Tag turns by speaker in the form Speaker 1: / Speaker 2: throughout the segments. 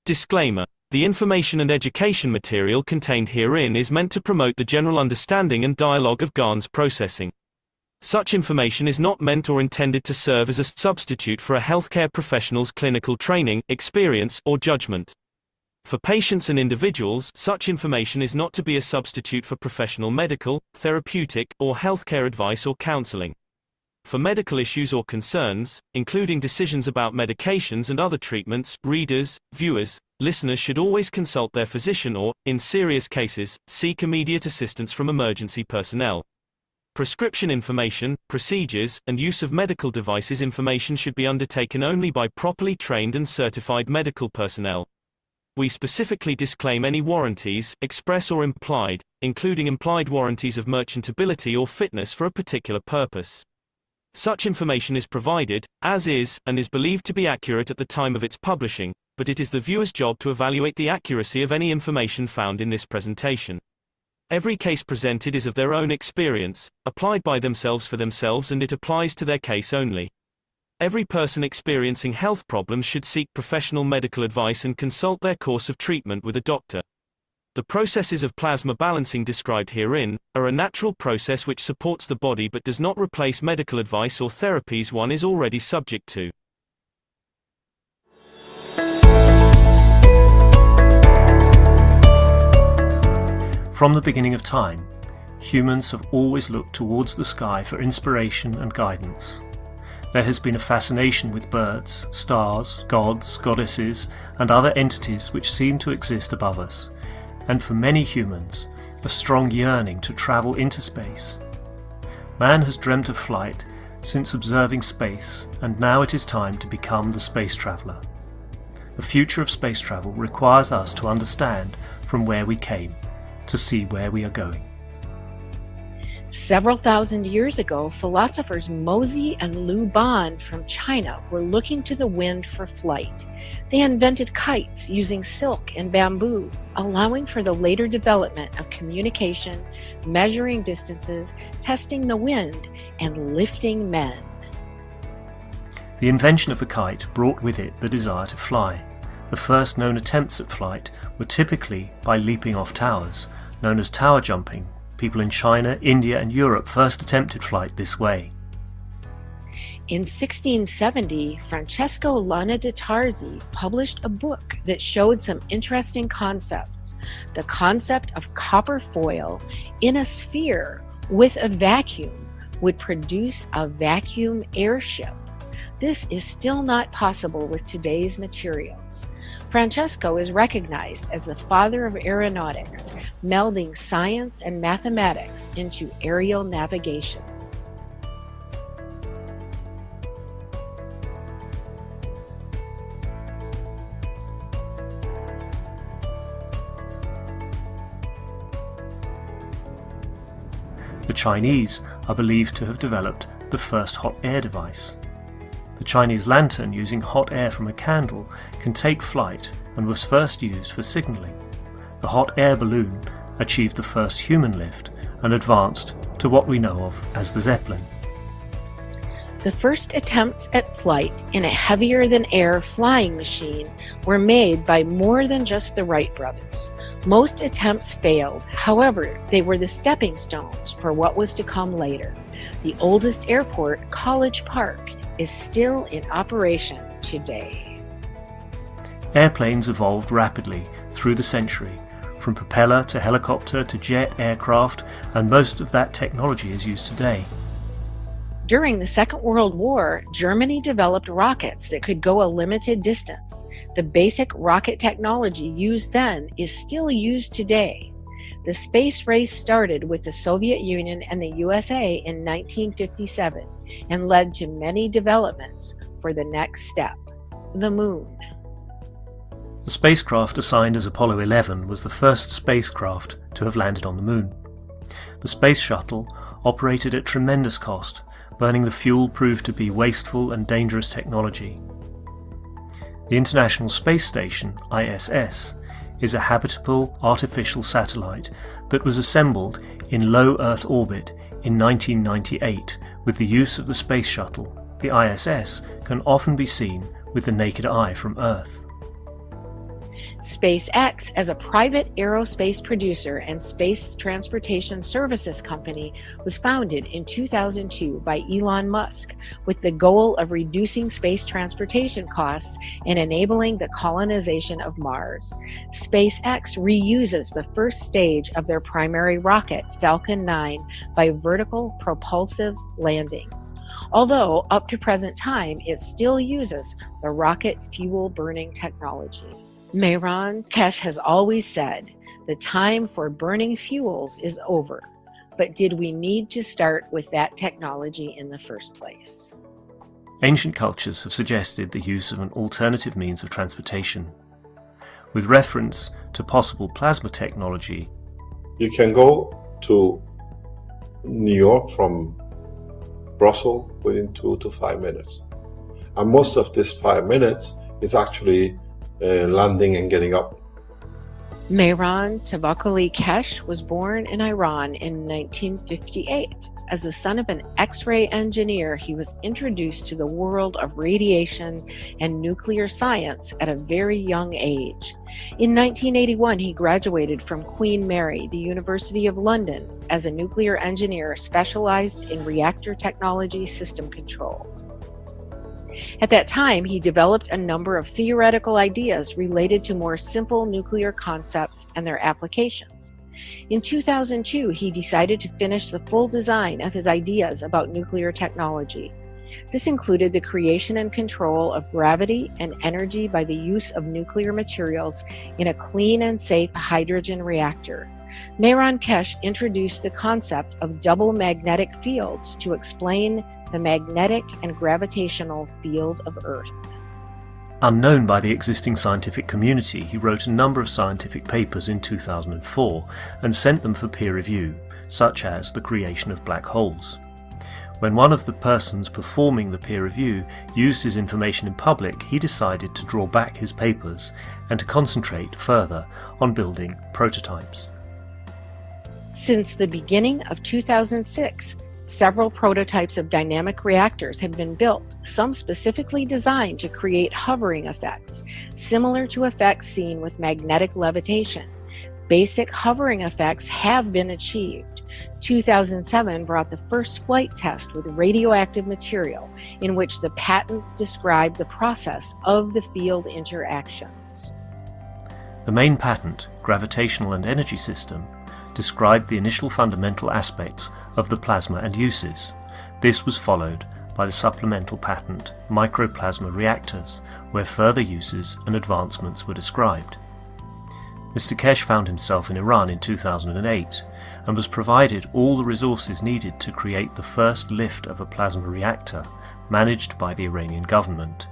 Speaker 1: Disclaimer: the information and education material contained herein is meant to promote the general understanding and dialogue of GAN's processing. Such information is not meant or intended to serve as a substitute for a healthcare professional's clinical training, experience, or judgment. For patients and individuals, such information is not to be a substitute for professional medical, therapeutic, or healthcare advice or counseling. For medical issues or concerns, including decisions about medications and other treatments, readers, viewers, listeners should always consult their physician or, in serious cases, seek immediate assistance from emergency personnel. Prescription information, procedures, and use of medical devices information should be undertaken only by properly trained and certified medical personnel. We specifically disclaim any warranties, express or implied, including implied warranties of merchantability or fitness for a particular purpose. Such information is provided, as is, and is believed to be accurate at the time of its publishing, but it is the viewer's job to evaluate the accuracy of any information found in this presentation. Every case presented is of their own experience, applied by themselves for themselves, and it applies to their case only. Every person experiencing health problems should seek professional medical advice and consult their course of treatment with a doctor. The processes of plasma balancing described herein are a natural process which supports the body but does not replace medical advice or therapies one is already subject to.
Speaker 2: From the beginning of time, humans have always looked towards the sky for inspiration and guidance. There has been a fascination with birds, stars, gods, goddesses, and other entities which seem to exist above us, and for many humans, a strong yearning to travel into space. Man has dreamt of flight since observing space, and now it is time to become the space traveller. The future of space travel requires us to understand from where we came, to see where we are going.
Speaker 3: Several thousand years ago, philosophers Mozi and Lu Ban from China were looking to the wind for flight. They invented kites using silk and bamboo, allowing for the later development of communication, measuring distances, testing the wind, and lifting men.
Speaker 2: The invention of the kite brought with it the desire to fly. The first known attempts at flight were typically by leaping off towers, known as tower jumping. People in China, India, and Europe first attempted flight this way.
Speaker 3: In 1670, Francesco Lana de Tarzi published a book that showed some interesting concepts. The concept of copper foil in a sphere with a vacuum would produce a vacuum airship. This is still not possible with today's materials. Francesco is recognized as the father of aeronautics, melding science and mathematics into aerial navigation.
Speaker 2: The Chinese are believed to have developed the first hot air device. The Chinese lantern using hot air from a candle can take flight and was first used for signalling. The hot air balloon achieved the first human lift and advanced to what we know of as the Zeppelin.
Speaker 3: The first attempts at flight in a heavier-than-air flying machine were made by more than just the Wright brothers. Most attempts failed, however, they were the stepping stones for what was to come later. The oldest airport, College Park, is still in operation today.
Speaker 2: Airplanes evolved rapidly through the century, from propeller to helicopter to jet aircraft, and most of that technology is used today.
Speaker 3: During the Second World War, Germany developed rockets that could go a limited distance. The basic rocket technology used then is still used today. The space race started with the Soviet Union and the USA in 1957 and led to many developments for the next step, the moon.
Speaker 2: The spacecraft assigned as Apollo 11 was the first spacecraft to have landed on the moon. The space shuttle operated at tremendous cost. Burning the fuel proved to be wasteful and dangerous technology. The International Space Station, ISS, is a habitable artificial satellite that was assembled in low Earth orbit in 1998 with the use of the space shuttle. The ISS can often be seen with the naked eye from Earth.
Speaker 3: SpaceX, as a private aerospace producer and space transportation services company, was founded in 2002 by Elon Musk with the goal of reducing space transportation costs and enabling the colonization of Mars. SpaceX reuses the first stage of their primary rocket, Falcon 9, by vertical propulsive landings. Although, up to present time, it still uses the rocket fuel burning technology. Mehran Keshe has always said, the time for burning fuels is over. But did we need to start with that technology in the first place?
Speaker 2: Ancient cultures have suggested the use of an alternative means of transportation. With reference to possible plasma technology,
Speaker 4: you can go to New York from Brussels within 2 to 5 minutes. And most of this 5 minutes is actually landing and getting up.
Speaker 3: Mehran Tavakoli Keshe was born in Iran in 1958. As the son of an X-ray engineer, he was introduced to the world of radiation and nuclear science at a very young age. In 1981, he graduated from Queen Mary, the University of London, as a nuclear engineer specialized in reactor technology system control. At that time, he developed a number of theoretical ideas related to more simple nuclear concepts and their applications. In 2002, he decided to finish the full design of his ideas about nuclear technology. This included the creation and control of gravity and energy by the use of nuclear materials in a clean and safe hydrogen reactor. Mehran Keshe introduced the concept of double magnetic fields to explain the magnetic and gravitational field of Earth.
Speaker 2: Unknown by the existing scientific community, he wrote a number of scientific papers in 2004 and sent them for peer review, such as the creation of black holes. When one of the persons performing the peer review used his information in public, he decided to draw back his papers and to concentrate further on building prototypes.
Speaker 3: Since the beginning of 2006, several prototypes of dynamic reactors have been built, some specifically designed to create hovering effects, similar to effects seen with magnetic levitation. Basic hovering effects have been achieved. 2007 brought the first flight test with radioactive material, in which the patents described the process of the field interactions.
Speaker 2: The main patent, Gravitational and Energy System, described the initial fundamental aspects of the plasma and uses. This was followed by the supplemental patent, Microplasma Reactors, where further uses and advancements were described. Mr. Keshe found himself in Iran in 2008 and was provided all the resources needed to create the first lift of a plasma reactor managed by the Iranian government.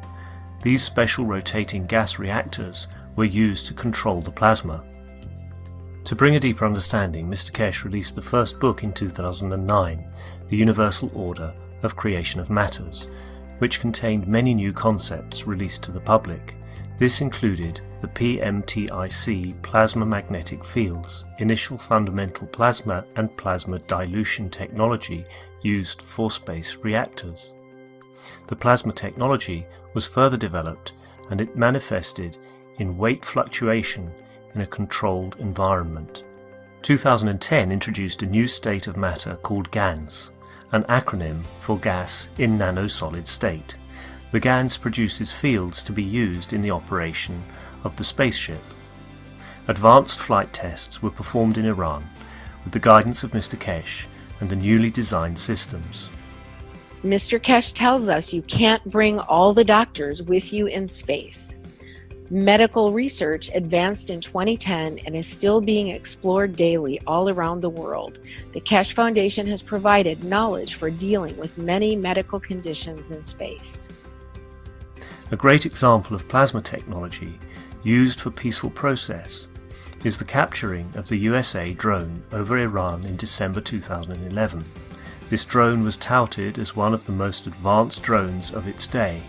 Speaker 2: These special rotating gas reactors were used to control the plasma. To bring a deeper understanding, Mr. Keshe released the first book in 2009, The Universal Order of Creation of Matters, which contained many new concepts released to the public. This included the PMTIC plasma magnetic fields, initial fundamental plasma and plasma dilution technology used for space reactors. The plasma technology was further developed and it manifested in weight fluctuation in a controlled environment. 2010 introduced a new state of matter called GANS, an acronym for gas in nano-solid state. The GANS produces fields to be used in the operation of the Spaceship. Advanced flight tests were performed in Iran with the guidance of Mr. Keshe and the newly designed systems.
Speaker 3: Mr. Keshe tells us you can't bring all the doctors with you in space. Medical research advanced in 2010 and is still being explored daily all around the world. The Keshe Foundation has provided knowledge for dealing with many medical conditions in space.
Speaker 2: A great example of plasma technology used for peaceful process is the capturing of the USA drone over Iran in December 2011. This drone was touted as one of the most advanced drones of its day,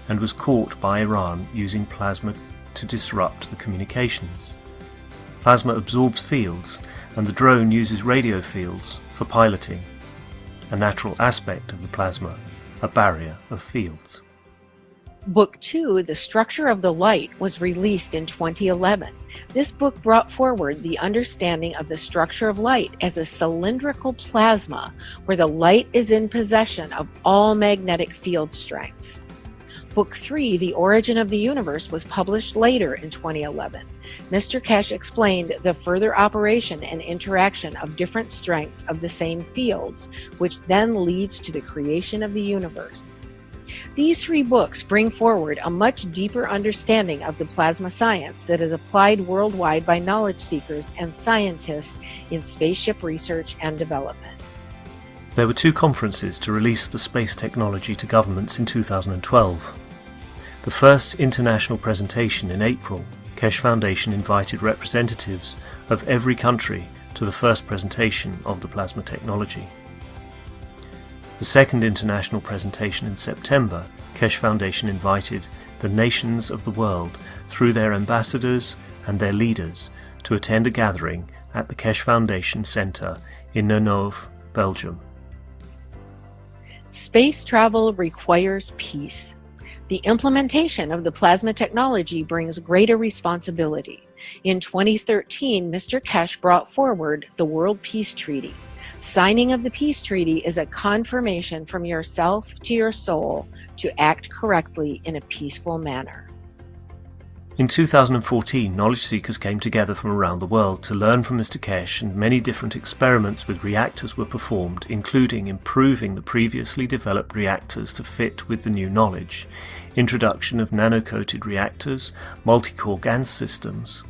Speaker 2: and was caught by Iran using plasma to disrupt the communications. Plasma absorbs fields, and the drone uses radio fields for piloting, a natural aspect of the plasma, a barrier of fields.
Speaker 3: Book 2, The Structure of the Light, was released in 2011. This book brought forward the understanding of the structure of light as a cylindrical plasma where the light is in possession of all magnetic field strengths. Book 3, The Origin of the Universe, was published later in 2011. Mr. Keshe explained the further operation and interaction of different strengths of the same fields, which then leads to the creation of the universe. These 3 books bring forward a much deeper understanding of the plasma science that is applied worldwide by knowledge seekers and scientists in spaceship research and development.
Speaker 2: There were 2 conferences to release the space technology to governments in 2012. The first international presentation in April, Keshe Foundation invited representatives of every country to the first presentation of the plasma technology. The second international presentation in September, Keshe Foundation invited the nations of the world through their ambassadors and their leaders to attend a gathering at the Keshe Foundation Center in Nenove, Belgium.
Speaker 3: Space travel requires peace. The implementation of the plasma technology brings greater responsibility. In 2013, Mr. Keshe brought forward the World Peace Treaty. Signing of the peace treaty is a confirmation from yourself to your soul to act correctly in a peaceful manner.
Speaker 2: In 2014, knowledge seekers came together from around the world to learn from Mr. Keshe, and many different experiments with reactors were performed, including improving the previously developed reactors to fit with the new knowledge, introduction of nano-coated reactors, multi-core GaN systems.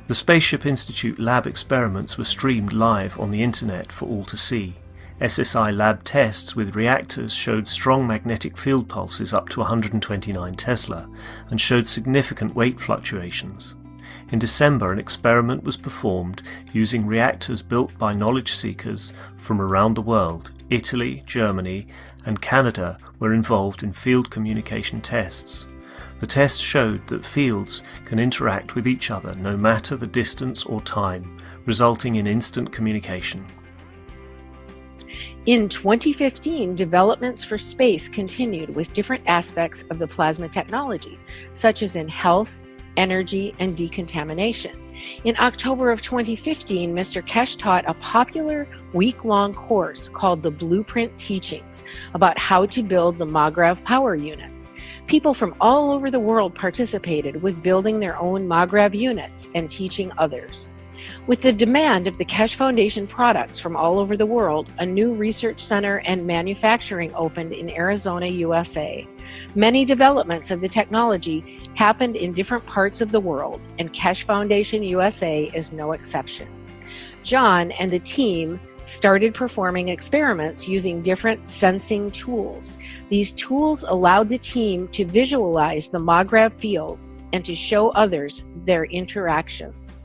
Speaker 2: The Spaceship Institute lab experiments were streamed live on the internet for all to see. SSI lab tests with reactors showed strong magnetic field pulses up to 129 Tesla and showed significant weight fluctuations. In December, an experiment was performed using reactors built by knowledge seekers from around the world. Italy, Germany, and Canada were involved in field communication tests. The tests showed that fields can interact with each other no matter the distance or time, resulting in instant communication.
Speaker 3: In 2015, developments for space continued with different aspects of the plasma technology, such as in health, energy, and decontamination. In October of 2015, Mr. Keshe taught a popular week-long course called The Blueprint Teachings about how to build the MAGRAV power units. People from all over the world participated with building their own MAGRAV units and teaching others. With the demand of the Keshe Foundation products from all over the world, a new research center and manufacturing opened in Arizona, USA. Many developments of the technology happened in different parts of the world, and Keshe Foundation USA is no exception. John and the team started performing experiments using different sensing tools. These tools allowed the team to visualize the MAGRAV fields and to show others their interactions.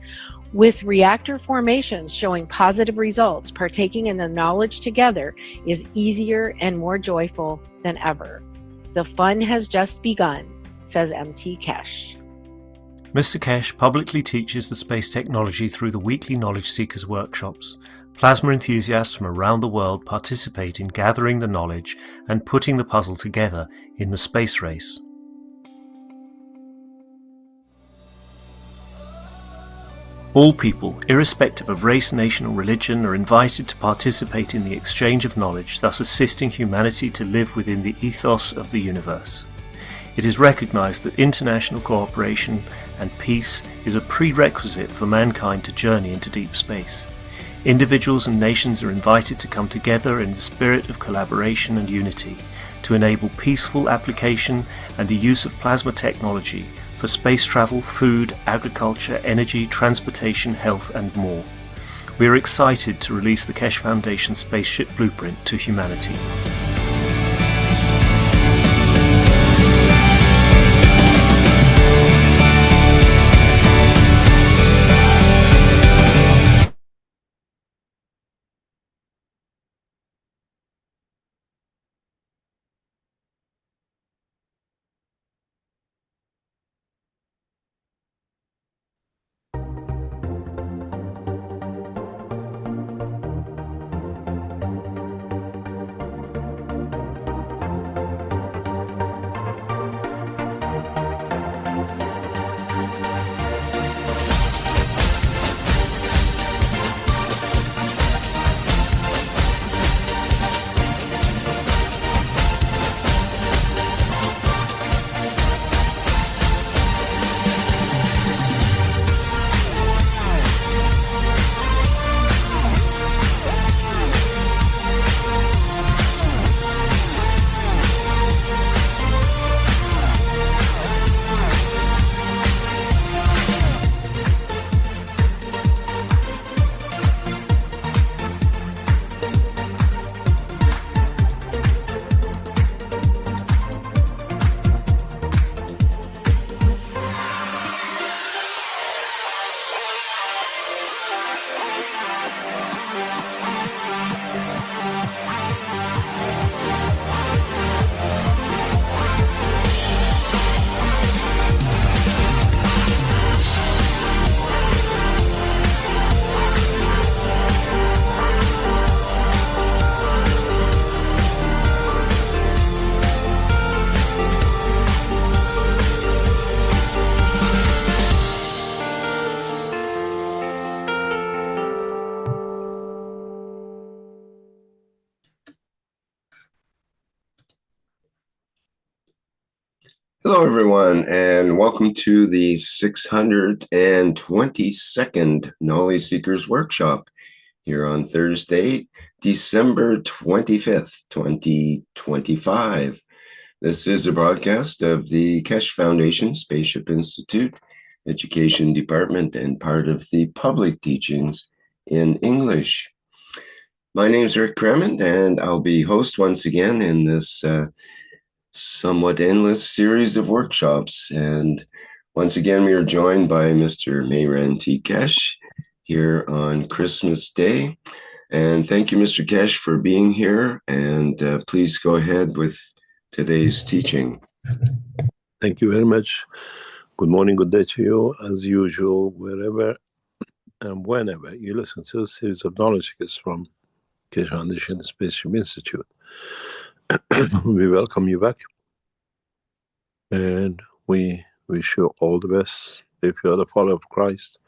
Speaker 3: With reactor formations showing positive results, partaking in the knowledge together is easier and more joyful than ever. The fun has just begun, says MT Keshe.
Speaker 2: Mr. Keshe publicly teaches the space technology through the weekly Knowledge Seekers workshops. Plasma enthusiasts from around the world participate in gathering the knowledge and putting the puzzle together in the space race. All people, irrespective of race, nation or religion, are invited to participate in the exchange of knowledge, thus assisting humanity to live within the ethos of the universe. It is recognized that international cooperation and peace is a prerequisite for mankind to journey into deep space. Individuals and nations are invited to come together in the spirit of collaboration and unity to enable peaceful application and the use of plasma technology for space travel, food, agriculture, energy, transportation, health and more. We are excited to release the Keshe Foundation Spaceship Blueprint to humanity.
Speaker 5: Hello, everyone, and welcome to the 622nd Knowledge Seekers Workshop here on Thursday, December 25th, 2025. This is a broadcast of the Keshe Foundation, Spaceship Institute, Education Department, and part of the public teachings in English. My name is Rick Cremont, and I'll be host once again in this somewhat endless series of workshops. And once again, we are joined by Mr. Mehran T. Keshe here on Christmas Day. And thank you, Mr. Keshe, for being here. And please go ahead with today's teaching.
Speaker 6: Thank you very much. Good morning, good day to you. As usual, wherever and whenever you listen to a series of knowledge seekers from Keshe Foundation, Spaceship Institute. We welcome you back, and we wish you all the best if you are the follower of Christ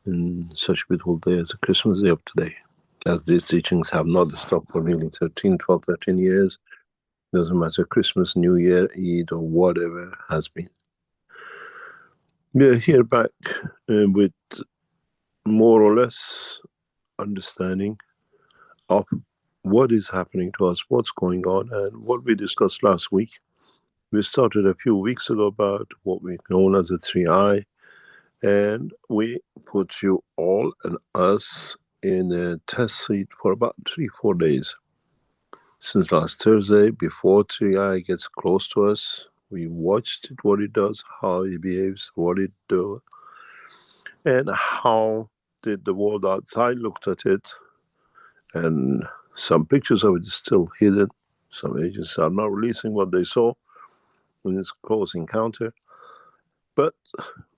Speaker 6: in such a beautiful day as the Christmas Day of today. As these teachings have not stopped for nearly 13 years, doesn't matter, Christmas, New Year, Eid, or whatever has been. We are here back with more or less understanding of what is happening to us, what's going on, and what we discussed last week. We started a few weeks ago about what we known as the 3I, and we put you all and us in a test seat for about 3-4 days. Since last Thursday, before 3I gets close to us, we watched it, what it does, how it behaves, what it does, and how did the world outside looked at it. And some pictures of it is still hidden. Some agencies are not releasing what they saw in this close encounter. But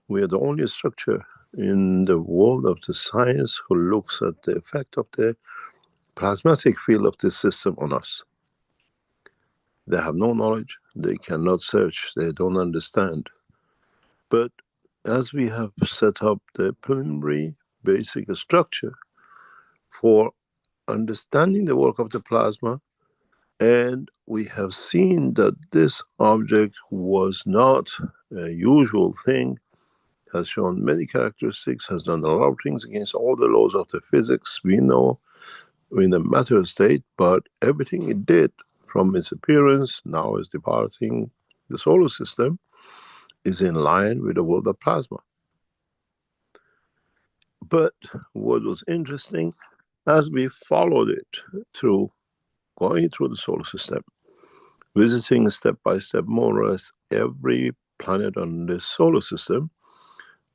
Speaker 6: we are the only structure in the world of the science who looks at the effect of the plasmatic field of this system on us. They have no knowledge, they cannot search, they don't understand. But as we have set up the preliminary basic structure for understanding the work of the plasma, and we have seen that this object was not a usual thing, has shown many characteristics, has done a lot of things against all the laws of the physics we know in the matter state, but everything it did from its appearance, now is departing the solar system, is in line with the world of plasma. But what was interesting, as we followed it through, going through the solar system, visiting step by step more or less every planet on this solar system,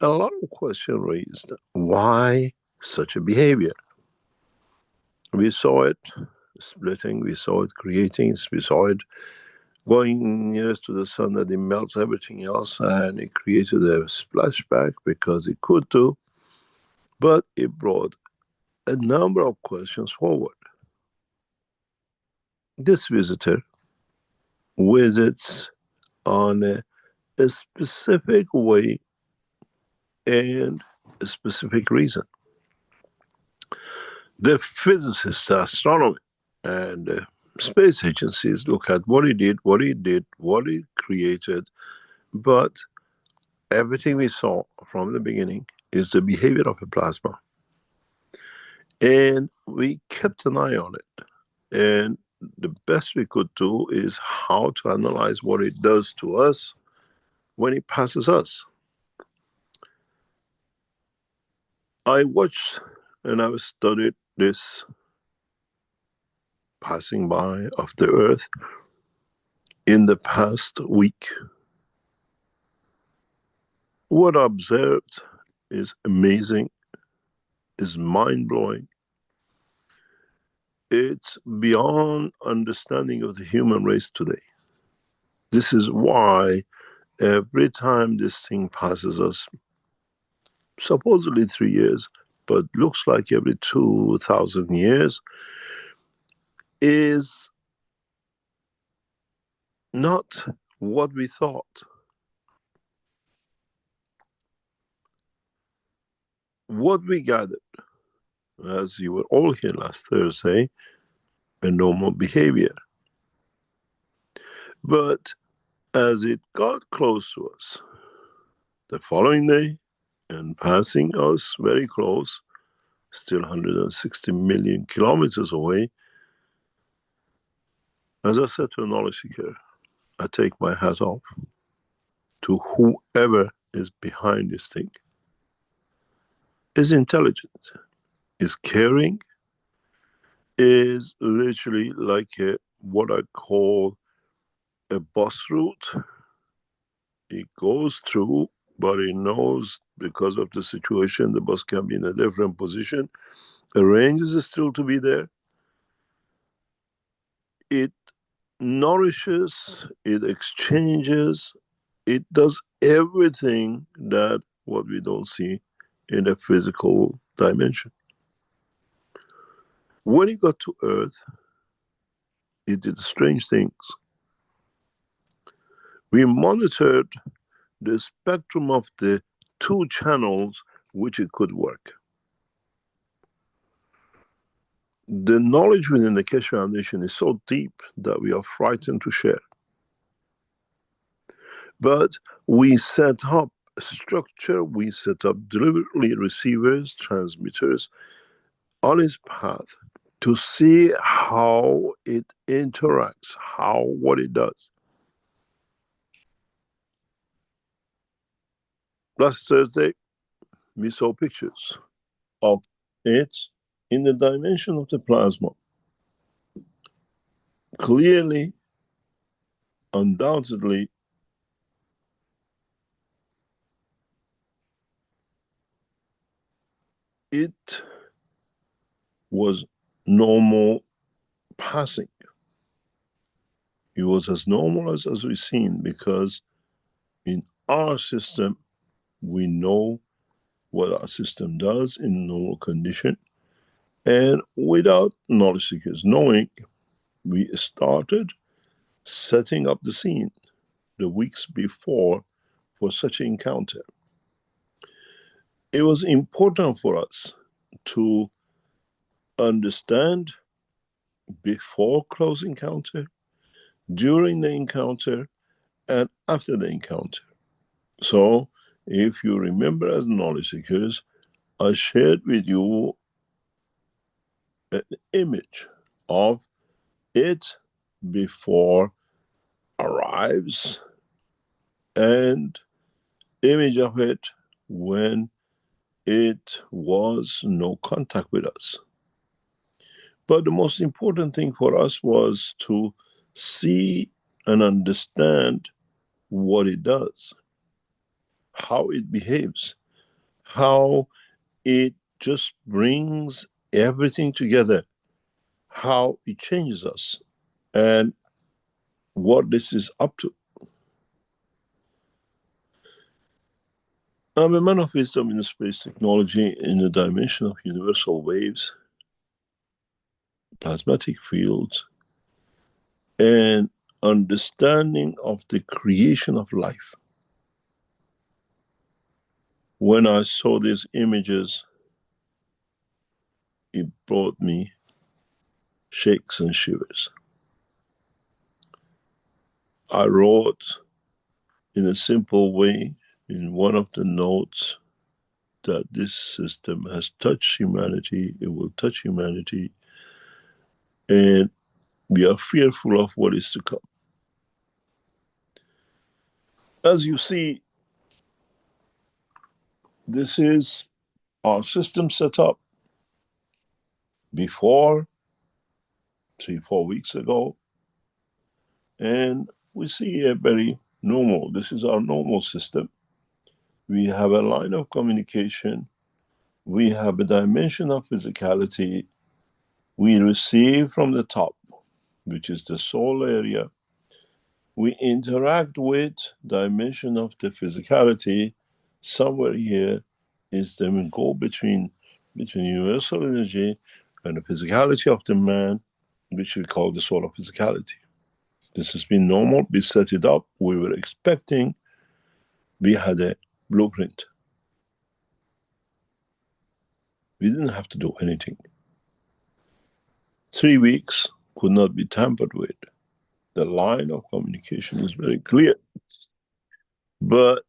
Speaker 6: a lot of questions raised. Why such a behavior? We saw it splitting, we saw it creating, we saw it going nearest to the sun that it melts everything else, and it created a splashback because it could do, but it brought a number of questions forward. This visitor visits on a specific way and a specific reason. The physicists, astronomy, and space agencies look at what he did, what he created, but everything we saw from the beginning is the behavior of a plasma. And we kept an eye on it. And the best we could do is how to analyze what it does to us when it passes us. I watched and I studied this passing by of the Earth in the past week. What I observed is amazing. is mind-blowing. It's beyond understanding of the human race today. This is why every time this thing passes us, supposedly 3 years, but looks like every 2,000 years, is not what we thought. What we gathered, as you were all here last Thursday, a normal behavior. But as it got close to us, the following day, and passing us very close, still 160 million kilometers away, as I said to a knowledge seeker, I take my hat off to whoever is behind this thing. Is intelligent, is caring, is literally like what I call a bus route. It goes through, but it knows because of the situation, the bus can be in a different position. Arranges is still to be there. It nourishes, it exchanges, it does everything that what we don't see in a physical dimension. When it got to Earth, it did strange things. We monitored the spectrum of the 2 channels which it could work. The knowledge within the Keshe Foundation is so deep that we are frightened to share. But we set up a structure, we set up deliberately receivers, transmitters on its path to see how it interacts, what it does. Last Thursday, we saw pictures of it in the dimension of the plasma. Clearly, undoubtedly, it was normal passing. It was as normal as we've seen, because in our system, we know what our system does in normal condition. And without knowledge seekers knowing, we started setting up the scene the weeks before for such an encounter. It was important for us to understand before close encounter, during the encounter, and after the encounter. So, if you remember as knowledge seekers, I shared with you an image of it before arrives and image of it when it was no contact with us. But the most important thing for us was to see and understand what it does, how it behaves, how it just brings everything together, how it changes us, and what this is up to. I'm a man of wisdom in space technology in the dimension of universal waves, plasmatic fields, and understanding of the creation of life. When I saw these images, it brought me shakes and shivers. I wrote in a simple way in one of the notes that this system has touched humanity, it will touch humanity, and we are fearful of what is to come. As you see, this is our system set up before 3-4 weeks ago, and we see a very normal, this is our normal system. We have a line of communication we have a dimension of physicality we receive from the top, which is the soul area. We interact with dimension of the physicality. Somewhere here is the go between universal energy and the physicality of the man, which we call the soul of physicality. This has been normal. We set it up. We were expecting. We had a blueprint. We didn't have to do anything. 3 weeks could not be tampered with. The line of communication is very clear. But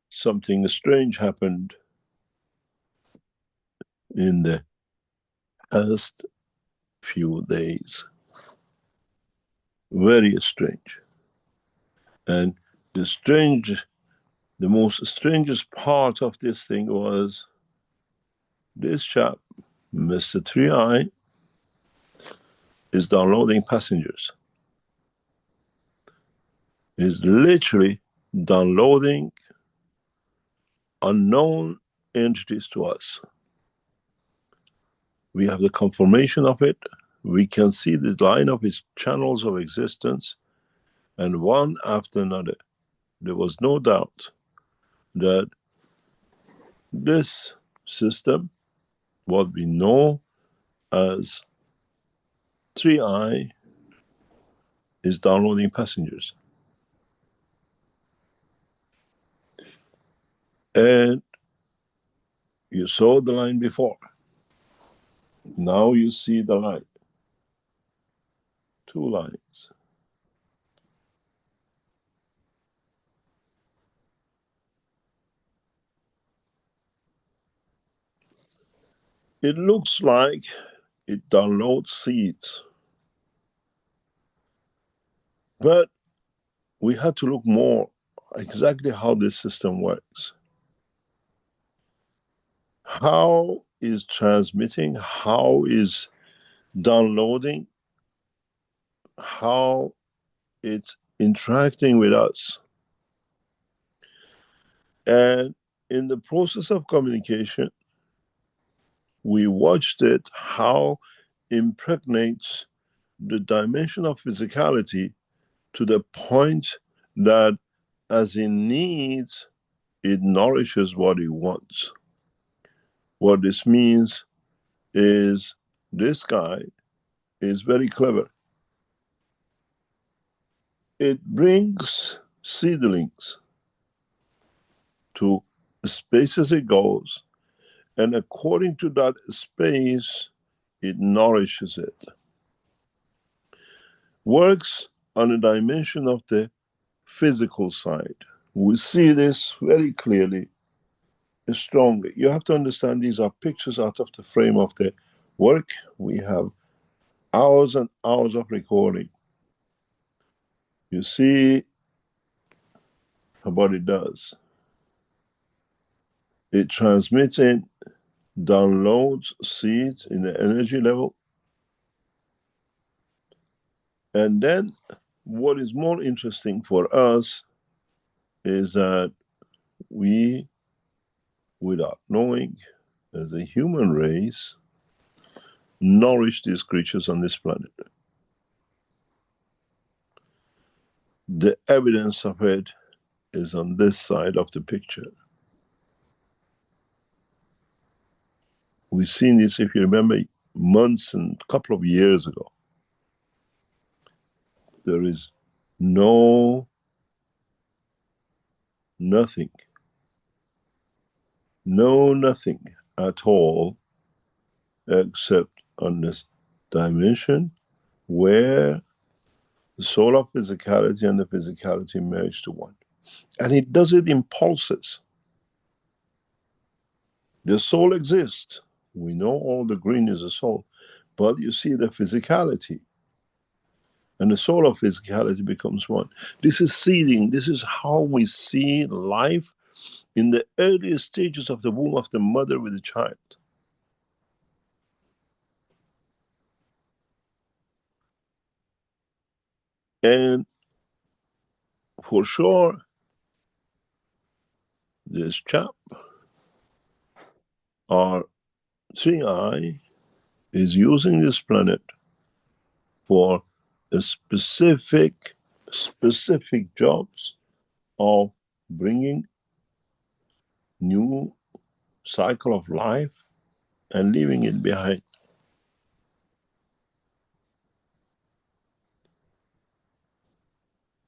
Speaker 6: something strange happened in the past few days. Very strange. And the most strangest part of this thing was this chap, Mr. 3i, is downloading passengers. Is literally downloading unknown entities to us. We have the confirmation of it. We can see the line of his channels of existence, and one after another. There was no doubt that this system, what we know as 3i, is downloading passengers. And you saw the line before. Now you see the line. 2 lines. It looks like it downloads seeds. But we had to look more exactly how this system works. How is transmitting, how is downloading, how it's interacting with us. And in the process of communication, we watched it, how impregnates the dimension of physicality to the point that as it needs, it nourishes what it wants. What this means is this guy is very clever. It brings seedlings to space as it goes, and according to that space, it nourishes it. Works on a dimension of the physical side. We see this very clearly, strongly. You have to understand these are pictures out of the frame of the work. We have hours and hours of recording. You see what it does. It transmits in, downloads seeds in the energy level. And then what is more interesting for us is that we, without knowing, as a human race, nourish these creatures on this planet. The evidence of it is on this side of the picture. We've seen this, if you remember, months and a couple of years ago. There is nothing at all except on this dimension where the soul of physicality and the physicality merge to one. And it does it in pulses. The soul exists. We know all the green is a soul, but you see the physicality. And the soul of physicality becomes one. This is seeding. This is how we see life in the earliest stages of the womb of the mother with the child. And for sure, this chap Our 3i is using this planet for a specific jobs of bringing new cycle of life and leaving it behind.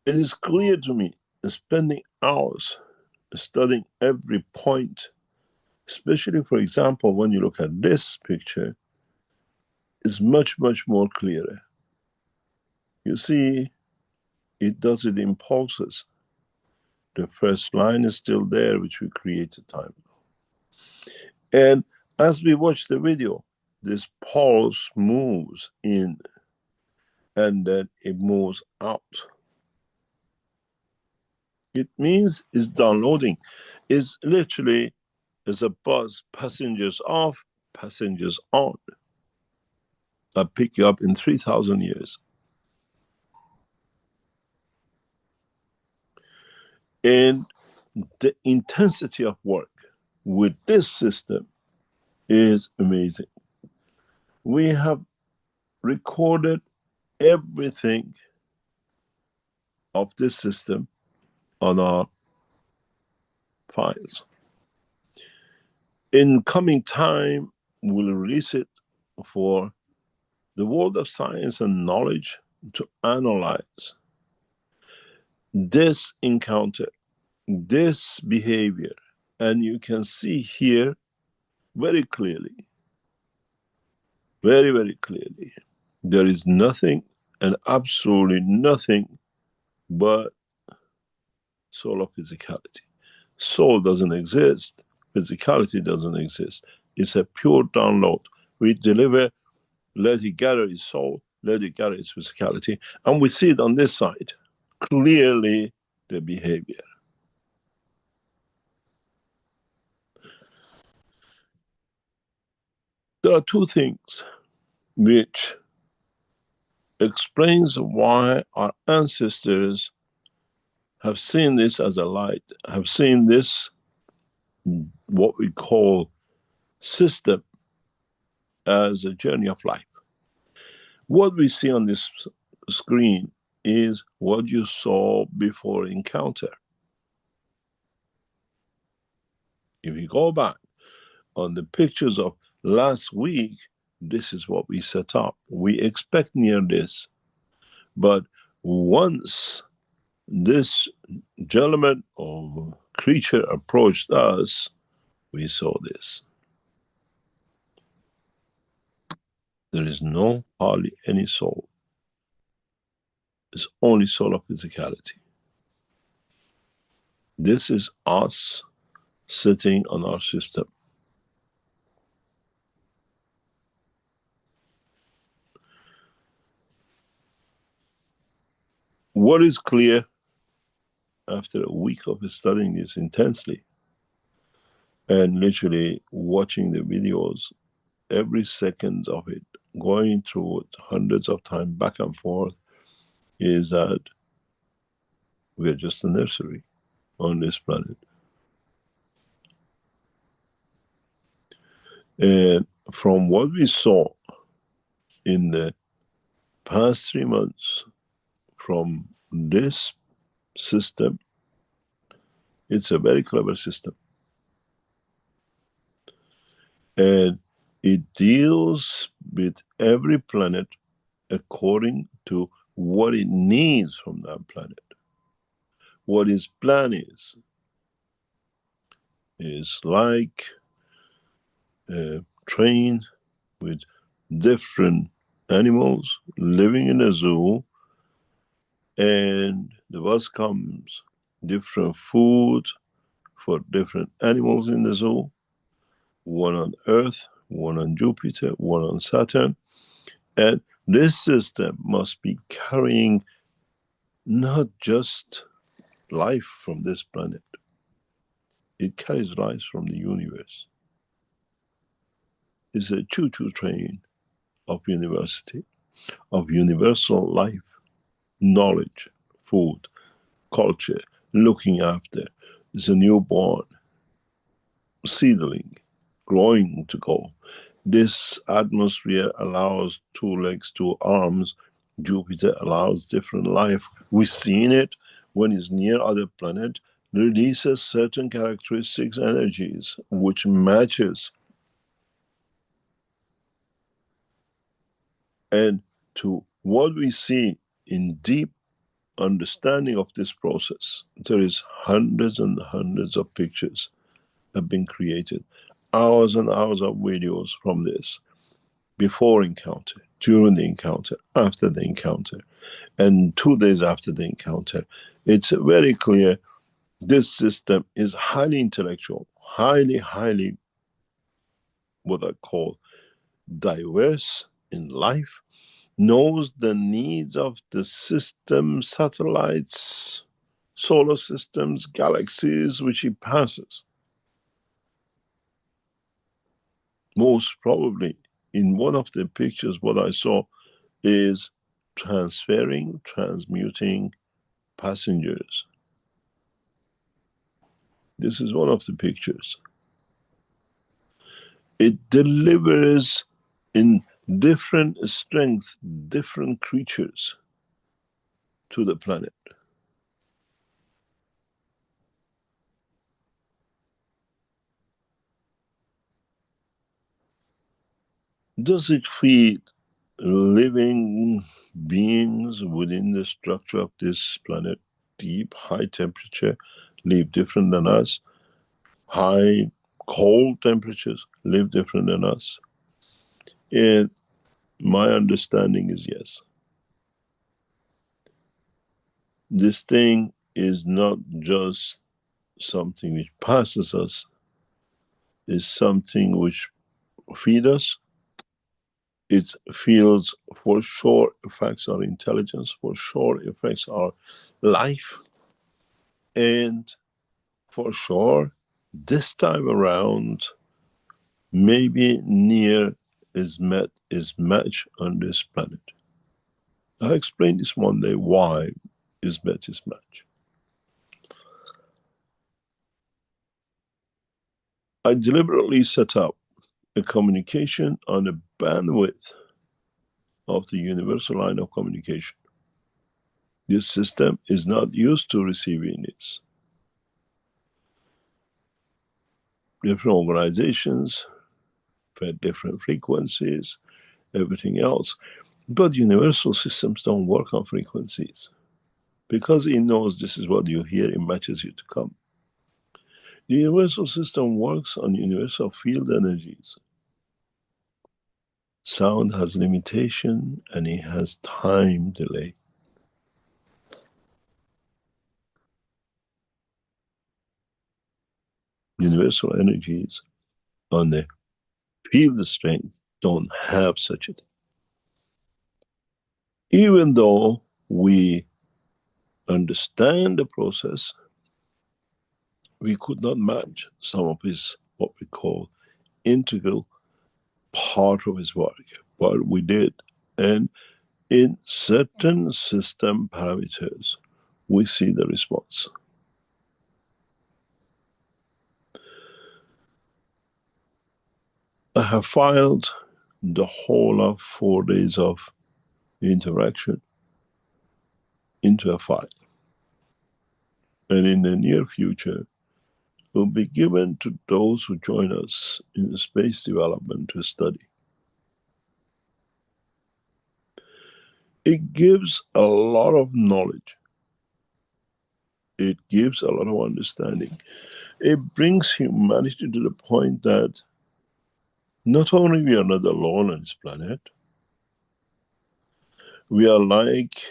Speaker 6: It is clear to me that spending hours studying every point, especially, for example, when you look at this picture, is much, much more clearer. You see, it does it in pulses. The first line is still there, which we created time ago. And as we watch the video, this pulse moves in and then it moves out. It means it's downloading. It's literally as a bus, passengers off, passengers on. I'll pick you up in 3,000 years. And the intensity of work with this system is amazing. We have recorded everything of this system on our files. In coming time, we'll release it for the world of science and knowledge to analyze this encounter, this behavior. And you can see here very clearly, very, very clearly, there is nothing and absolutely nothing but soul of physicality. Soul doesn't exist, physicality doesn't exist. It's a pure download. We deliver, let it gather its soul, let it gather its physicality, and we see it on this side, clearly the behavior. There are two things which explains why our ancestors have seen this as a light, have seen this, what we call system, as a journey of life. What we see on this screen is what you saw before encounter. If you go back on the pictures of last week, this is what we set up. We expect near this, but once this gentleman or creature approached us, we saw this. There is no hardly any soul. It's only soul of physicality. This is us sitting on our system. What is clear after a week of studying this intensely and literally watching the videos, every second of it, going through it hundreds of times back and forth, is that we're just a nursery on this planet. And from what we saw in the past 3 months from this system, it's a very clever system. And it deals with every planet according to what it needs from that planet. What its plan is like a train with different animals living in a zoo, and the bus comes, different food for different animals in the zoo, one on Earth, one on Jupiter, one on Saturn. And this system must be carrying not just life from this planet, it carries life from the universe. It's a choo-choo train of university, of universal life, knowledge, food, culture, looking after. It's a newborn, seedling, growing to go. This atmosphere allows 2 legs, 2 arms. Jupiter allows different life. We've seen it when it's near other planet, releases certain characteristics, energies, which matches. And to what we see in deep understanding of this process, there is hundreds and hundreds of pictures have been created, hours and hours of videos from this, before encounter, during the encounter, after the encounter, and 2 days after the encounter. It's very clear this system is highly intellectual, highly, what I call diverse in life, knows the needs of the system, satellites, solar systems, galaxies which it passes. Most probably, in one of the pictures, what I saw is transmuting passengers. This is one of the pictures. It delivers in different strength, different creatures to the planet. Does it feed living beings within the structure of this planet? Deep, high temperature, live different than us. High, cold temperatures, live different than us. And my understanding is yes. This thing is not just something which passes us, it's something which feeds us. Its fields for sure affects our intelligence, for sure affects our life, and for sure this time around maybe near is match on this planet. I'll explain this one day why is match. I deliberately set up a communication on a bandwidth of the universal line of communication. This system is not used to receiving this. Different organizations for different frequencies, everything else. But universal systems don't work on frequencies. Because it knows this is what you hear, it matches you to come. The universal system works on universal field energies. Sound has limitation and it has time delay. Universal energies on the field strength don't have such a thing. Even though we understand the process, we could not match some of his, what we call, integral part of his work, but we did. And in certain system parameters, we see the response. I have filed the whole of 4 days of interaction into a file. And in the near future, will be given to those who join us in the space development to study. It gives a lot of knowledge. It gives a lot of understanding. It brings humanity to the point that not only we are not alone on this planet, we are like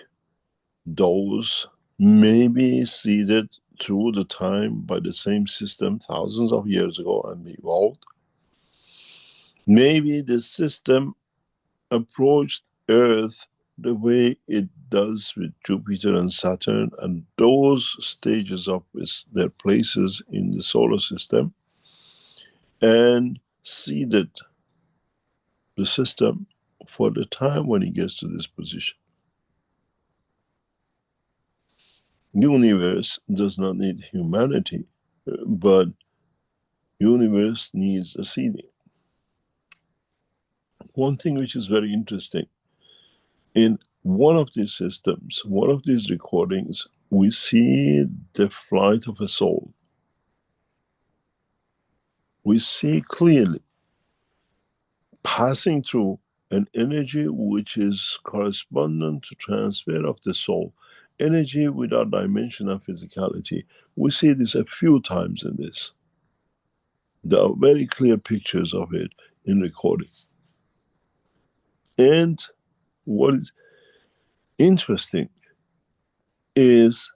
Speaker 6: those maybe seeded through the time by the same system thousands of years ago and evolved. Maybe the system approached Earth the way it does with Jupiter and Saturn and those stages of their places in the solar system, and seeded the system for the time when it gets to this position. The universe does not need humanity, but universe needs a seeding. One thing which is very interesting, in one of these systems, one of these recordings, we see the flight of a soul. We see clearly passing through an energy which is correspondent to transfer of the soul, energy without dimension of physicality. We see this a few times in this. There are very clear pictures of it in recording. And what is interesting is,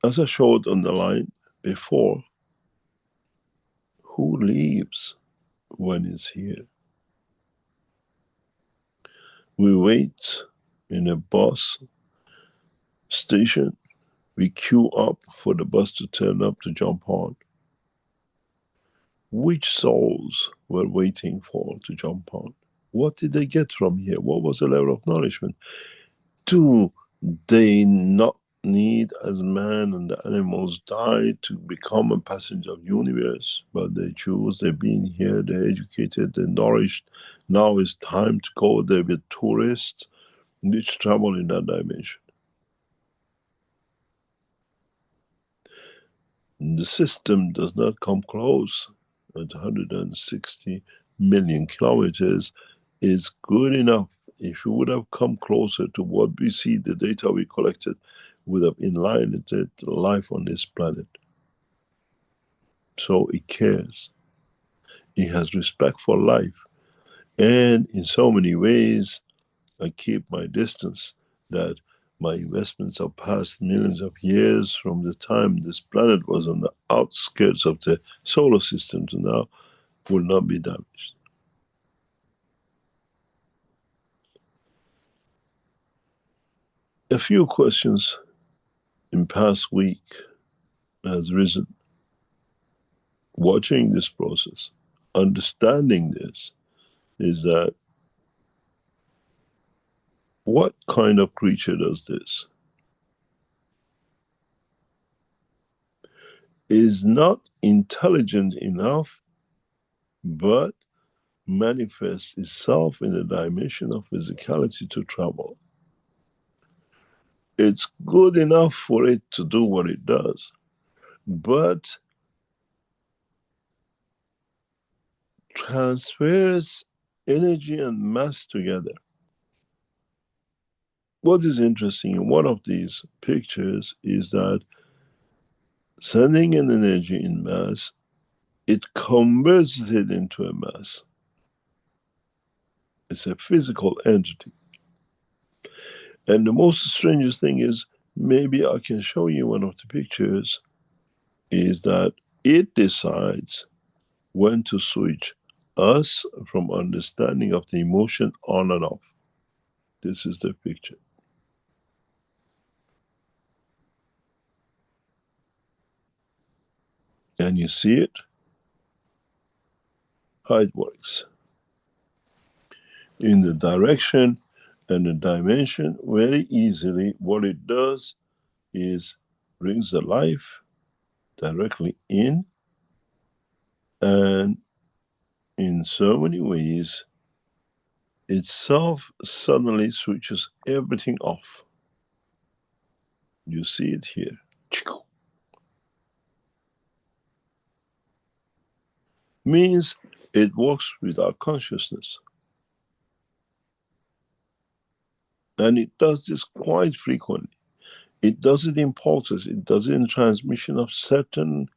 Speaker 6: as I showed on the line before, who leaves when it's here? We wait in a bus station. We queue up for the bus to turn up to jump on. Which souls were waiting for to jump on? What did they get from here? What was the level of nourishment? Do they not need, as man and the animals die, to become a passenger of universe? But they choose, they've been here, they're educated, they're nourished. Now it's time to go there with tourists which travel in that dimension. The system does not come close at 160 million kilometers. Is good enough. If you would have come closer to what we see, the data we collected would have enlightened life on this planet. So it cares. It has respect for life. And in so many ways, I keep my distance, that my investments are past millions of years from the time this planet was on the outskirts of the solar system to now will not be damaged. A few questions in past week has risen. Watching this process, understanding this, is that what kind of creature does this? Is not intelligent enough, but manifests itself in a dimension of physicality to travel. It's good enough for it to do what it does, but transfers energy and mass together. What is interesting in one of these pictures is that sending an energy in mass, it converts it into a mass. It's a physical entity. And the most strangest thing is, maybe I can show you one of the pictures, is that it decides when to switch us from understanding of the emotion on and off. This is the picture. And you see it, how it works. In the direction and the dimension, very easily, what it does is brings the life directly in, and in so many ways, itself suddenly switches everything off. You see it here. Means it works without consciousness. And it does this quite frequently. It does it in pulses, it does it in transmission of certain,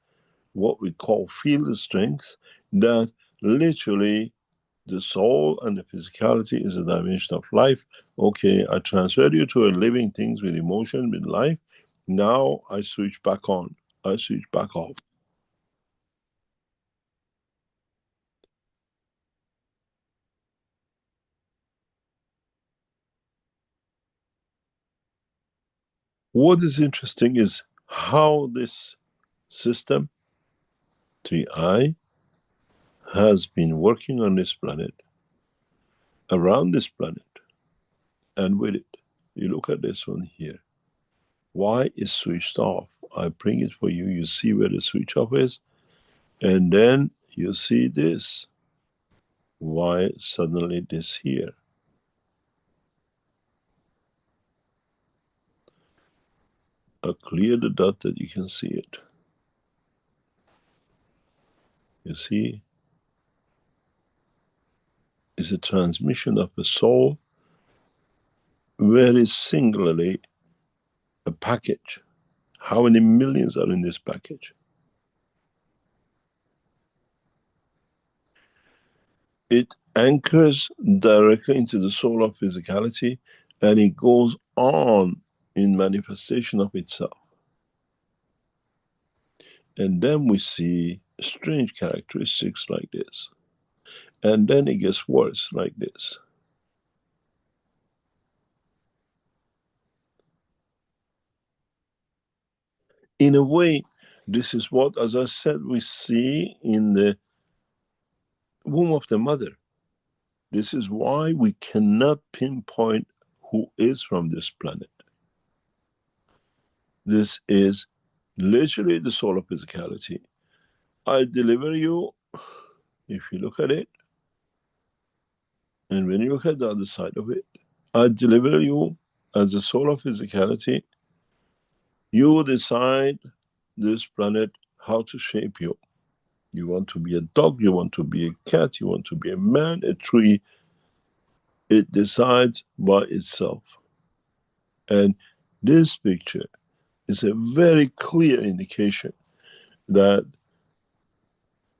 Speaker 6: what we call field strength, that literally the soul and the physicality is a dimension of life. Okay, I transfer you to a living things with emotion, with life. Now I switch back on, I switch back off. What is interesting is how this system, 3I, has been working on this planet, around this planet, and with it. You look at this one here. Why is switched off? I bring it for you. You see where the switch off is? And then you see this. Why suddenly this here? I'll clear the dot that you can see it. You see, it's a transmission of the soul, very singularly a package. How many millions are in this package? It anchors directly into the soul of physicality, and it goes on in manifestation of itself. And then we see strange characteristics like this. And then it gets worse like this. In a way, this is what, as I said, we see in the womb of the mother. This is why we cannot pinpoint who is from this planet. This is literally the soul of physicality. I deliver you, if you look at it, and when you look at the other side of it, I deliver you as the soul of physicality. You decide this planet how to shape you. You want to be a dog, you want to be a cat, you want to be a man, a tree. It decides by itself. And this picture is a very clear indication that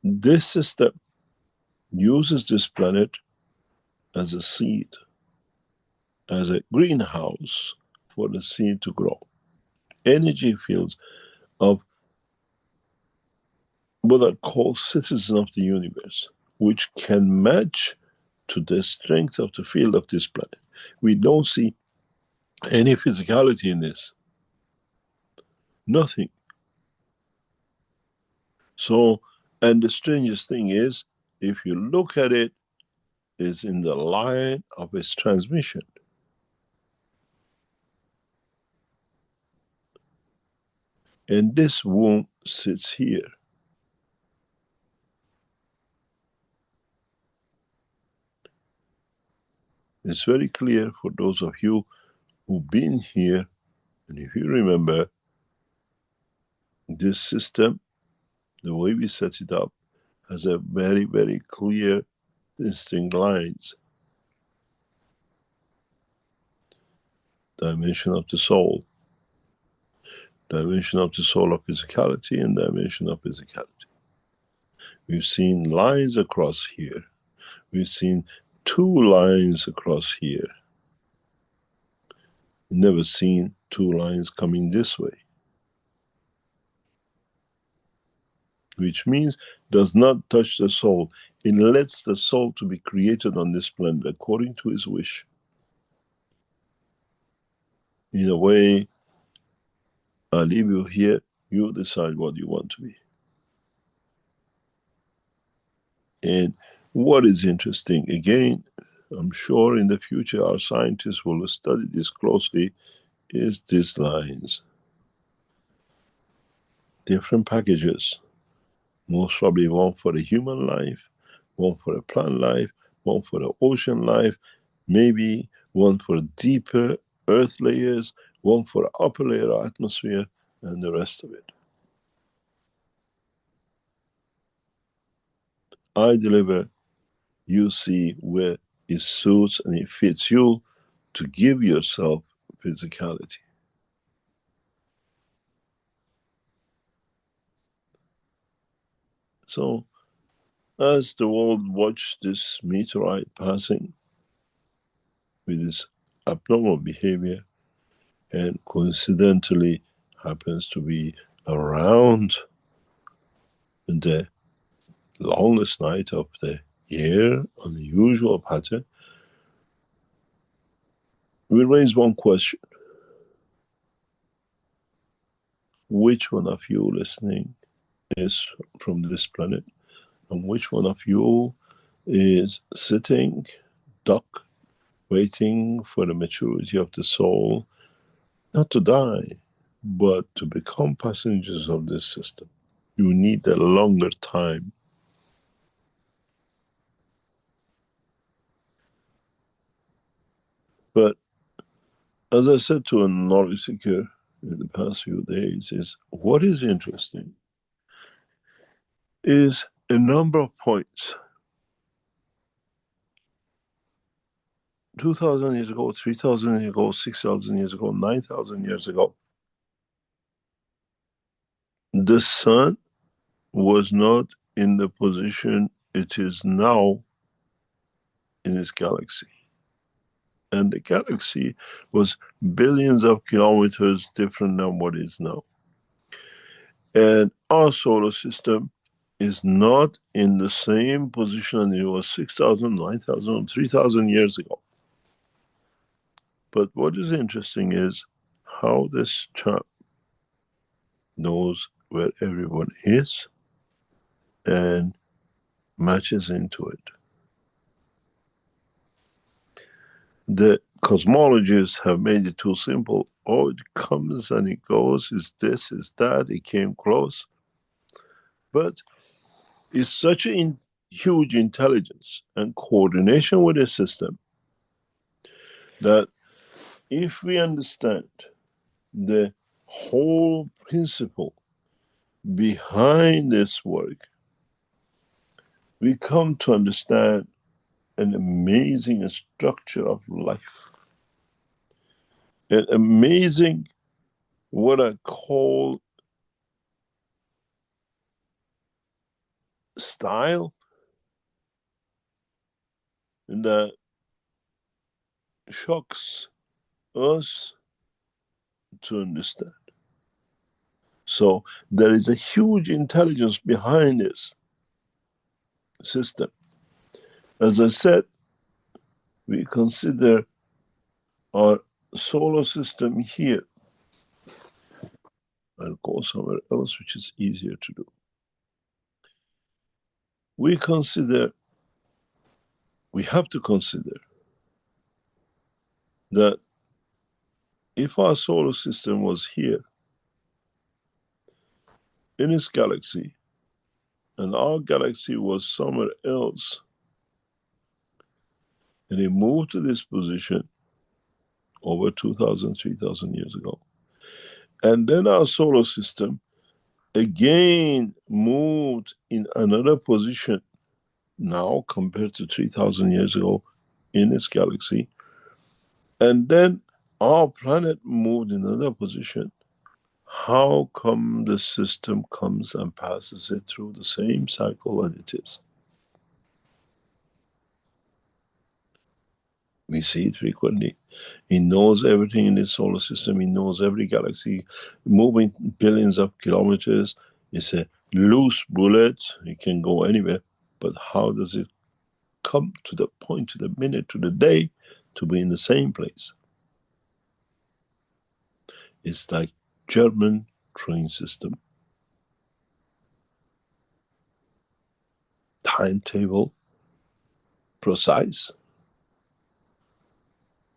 Speaker 6: this system uses this planet as a seed, as a greenhouse for the seed to grow. Energy fields of what are called citizens of the universe, which can match to the strength of the field of this planet. We don't see any physicality in this. Nothing. So, and the strangest thing is, if you look at it, is in the line of its transmission. And this womb sits here. It's very clear for those of you who've been here, and if you remember, this system, the way we set it up, has a very, very clear, distinct lines. Dimension of the soul, dimension of the soul of physicality, and dimension of physicality. We've seen lines across here. We've seen 2 lines across here. Never seen 2 lines coming this way. Which means does not touch the soul. It lets the soul to be created on this planet according to his wish. In a way, I leave you here, you decide what you want to be. And what is interesting, again, I'm sure in the future our scientists will study this closely, is these lines. Different packages. Most probably one for the human life, one for a plant life, one for the ocean life, maybe one for deeper earth layers, one for the upper layer of atmosphere, and the rest of it. I deliver, you see where it suits and it fits you to give yourself physicality. So, as the world watched this meteorite passing with its abnormal behavior, and coincidentally happens to be around the longest night of the year, unusual pattern, we raise one question. Which one of you listening is from this planet, and which one of you is sitting duck, waiting for the maturity of the soul, not to die, but to become passengers of this system? You need a longer time. But as I said to a knowledge seeker in the past few days, is what is interesting is a number of points. 2,000 years ago, 3,000 years ago, 6,000 years ago, 9,000 years ago, the sun was not in the position it is now in its galaxy. And the galaxy was billions of kilometers different than what it is now. And our solar system is not in the same position it was 6,000, 9,000, 3,000 years ago. But what is interesting is how this chap knows where everyone is and matches into it. The cosmologists have made it too simple. Oh, it comes and it goes, it's this, it's that, it came close. But it's such a huge intelligence and coordination with the system that if we understand the whole principle behind this work, we come to understand an amazing structure of life. An amazing, what I call, style that shocks us to understand. So there is a huge intelligence behind this system. As I said, we consider our solar system here. I'll go somewhere else which is easier to do. We have to consider that if our solar system was here in its galaxy and our galaxy was somewhere else and it moved to this position over 2,000, 3,000 years ago, and then our solar system again moved in another position now compared to 3,000 years ago in its galaxy, and then our planet moved in another position, how come the system comes and passes it through the same cycle that it is? We see it frequently. It knows everything in its solar system. It knows every galaxy moving billions of kilometers. It's a loose bullet. It can go anywhere. But how does it come to the point, to the minute, to the day, to be in the same place? It's like German train system. Timetable, precise,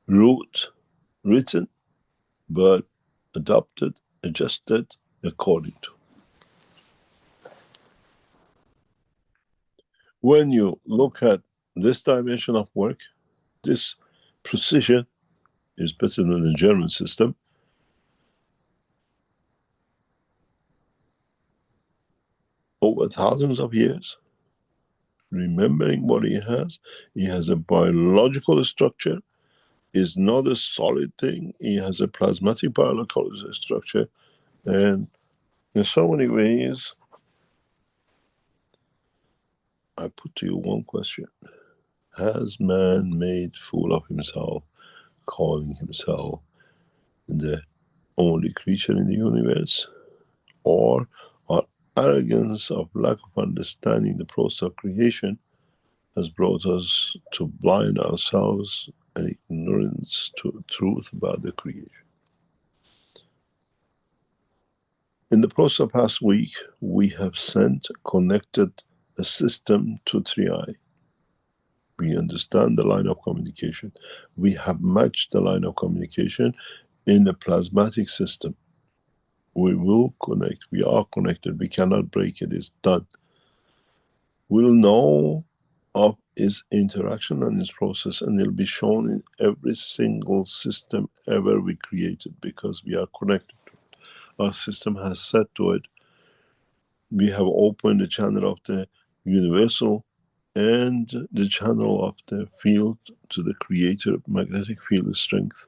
Speaker 6: route written, but adopted, adjusted according to. When you look at this dimension of work, this precision is better than the German system. Over thousands of years, remembering what he has a biological structure, is not a solid thing, he has a plasmatic biological structure, and in so many ways, I put to you one question. Has man made fool of himself, calling himself the only creature in the universe? Or our arrogance of lack of understanding the process of creation has brought us to blind ourselves and ignorance to the truth about the creation? In the process of past week, we have connected a system to 3i. We understand the line of communication. We have matched the line of communication in a plasmatic system. We will connect. We are connected. We cannot break it. It's done. We'll know of its interaction and its process, and it'll be shown in every single system ever we created, because we are connected to it. Our system has set to it. We have opened the channel of the universal and the channel of the field to the creator magnetic field strength.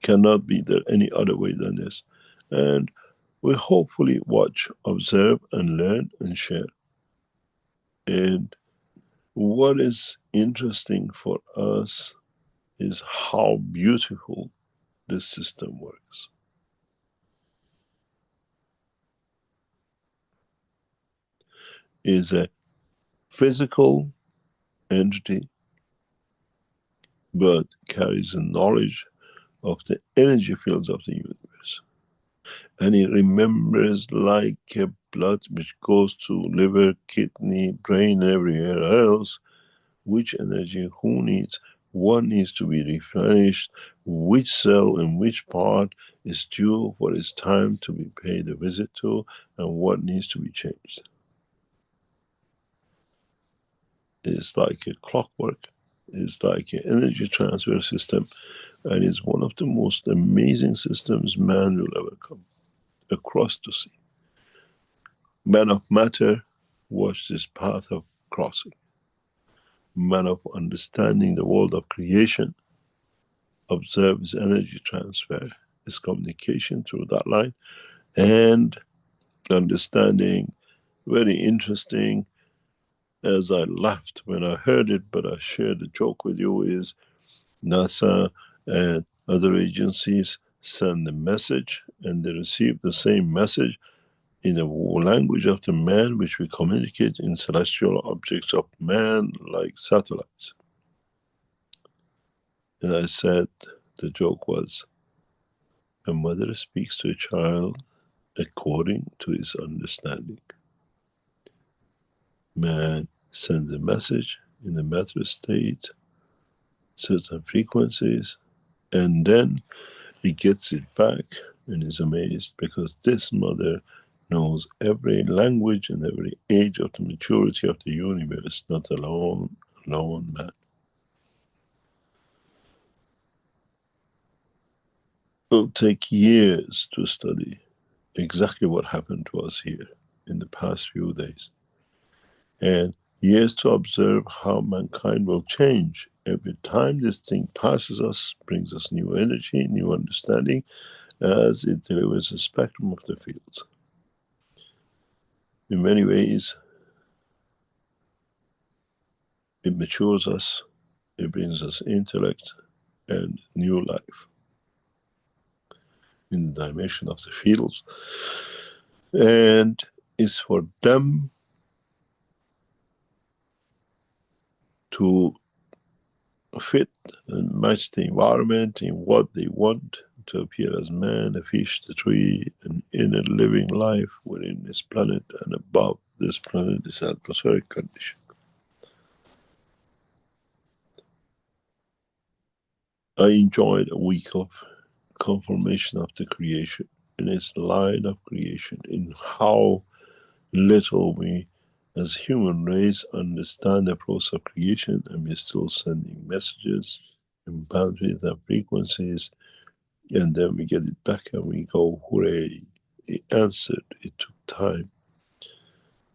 Speaker 6: Cannot be there any other way than this. And we hopefully watch, observe, and learn and share. And what is interesting for us is how beautiful this system works. Is a physical entity, but carries a knowledge of the energy fields of the universe. And it remembers like a blood which goes to liver, kidney, brain, everywhere else, which energy, who needs, what needs to be replenished, which cell in which part is due for its time to be paid a visit to, and what needs to be changed. It's like a clockwork, it's like an energy transfer system, and it's one of the most amazing systems man will ever come across to see. Man of matter, watch this path of crossing. Man of understanding the world of creation, observes energy transfer, is communication through that line, and understanding, very interesting, as I laughed when I heard it, but I shared the joke with you, is NASA and other agencies send a message and they receive the same message in the language of the man, which we communicate in celestial objects of man, like satellites. And I said, the joke was, a mother speaks to a child according to his understanding. Man sends a message in the matter state, certain frequencies, and then he gets it back and is amazed, because this mother knows every language and every age of the maturity of the universe, not alone man. It'll take years to study exactly what happened to us here in the past few days, and years to observe how mankind will change. Every time this thing passes us, brings us new energy, new understanding, as it delivers a spectrum of the fields. In many ways, it matures us, it brings us intellect and new life in the dimension of the fields, and is for them to fit and match the environment in what they want to appear as man, a fish, the tree, an inner living life within this planet and above this planet, this atmospheric condition. I enjoyed a week of confirmation of the creation, in its line of creation, in how little we as human race understand the process of creation, and we're still sending messages and boundaries and frequencies, and then we get it back and we go, hooray, it answered, it took time.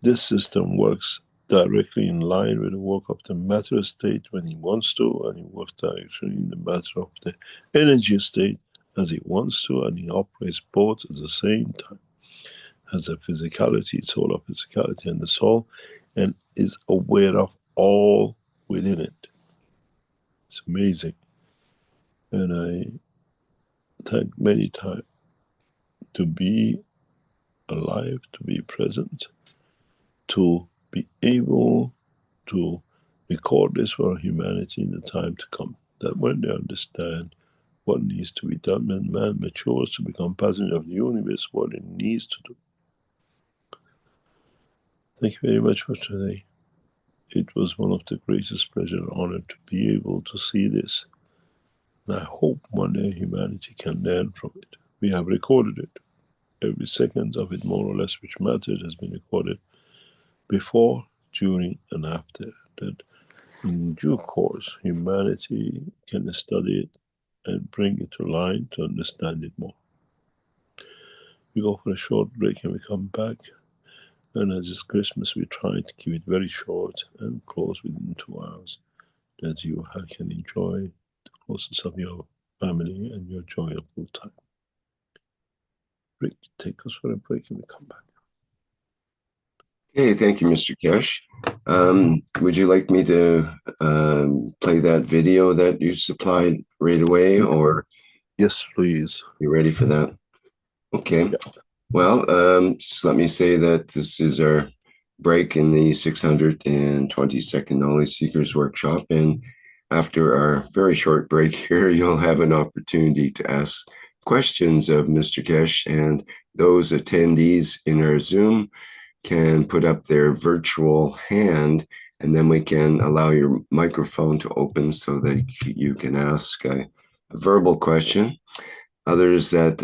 Speaker 6: This system works directly in line with the work of the matter state when he wants to, and he works directly in the matter of the energy state as he wants to, and he operates both at the same time. Has a physicality, soul of physicality and the soul, and is aware of all within it. It's amazing. And I thank many times to be alive, to be present, to be able to record this for humanity in the time to come. That when they understand what needs to be done, when man matures to become passenger of the universe, what it needs to do. Thank you very much for today. It was one of the greatest pleasure and honor to be able to see this. And I hope one day humanity can learn from it. We have recorded it. Every second of it, more or less, which mattered, has been recorded before, during, and after. That in due course, humanity can study it and bring it to line to understand it more. We go for a short break and we come back. And as it's Christmas, we try to keep it very short and close within 2 hours, that you can enjoy the closeness of your family and your joyful time. Rick, take us for a break and we come back.
Speaker 5: Okay, thank you, Mr. Keshe. Would you like me to play that video that you supplied right away, or?
Speaker 6: Yes, please.
Speaker 5: You ready for that? Okay. Yeah. Well, just let me say that this is our break in the 622nd Knowledge Seekers Workshop. And after our very short break here, you'll have an opportunity to ask questions of Mr. Keshe, and those attendees in our Zoom can put up their virtual hand, and then we can allow your microphone to open so that you can ask a verbal question. Others that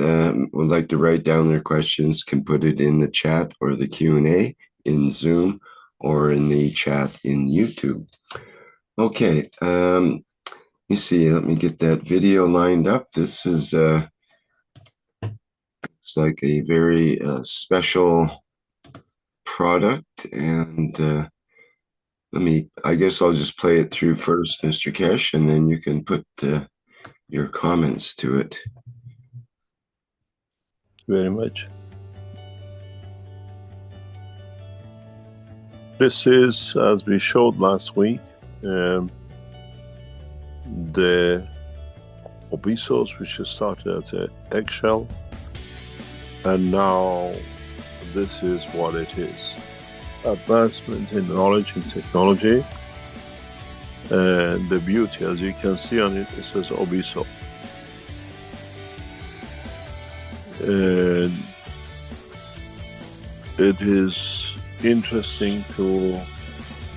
Speaker 5: would like to write down their questions can put it in the chat or the Q&A in Zoom or in the chat in YouTube. Okay, you see, let me get that video lined up. This is it's like a very special product, and I guess I'll just play it through first, Mr. Keshe, and then you can put your comments to it.
Speaker 6: Very much. This is, as we showed last week, the obesos, which started as an eggshell, and now this is what it is. Advancement in knowledge and technology, and the beauty, as you can see on it, it says obeso. And it is interesting to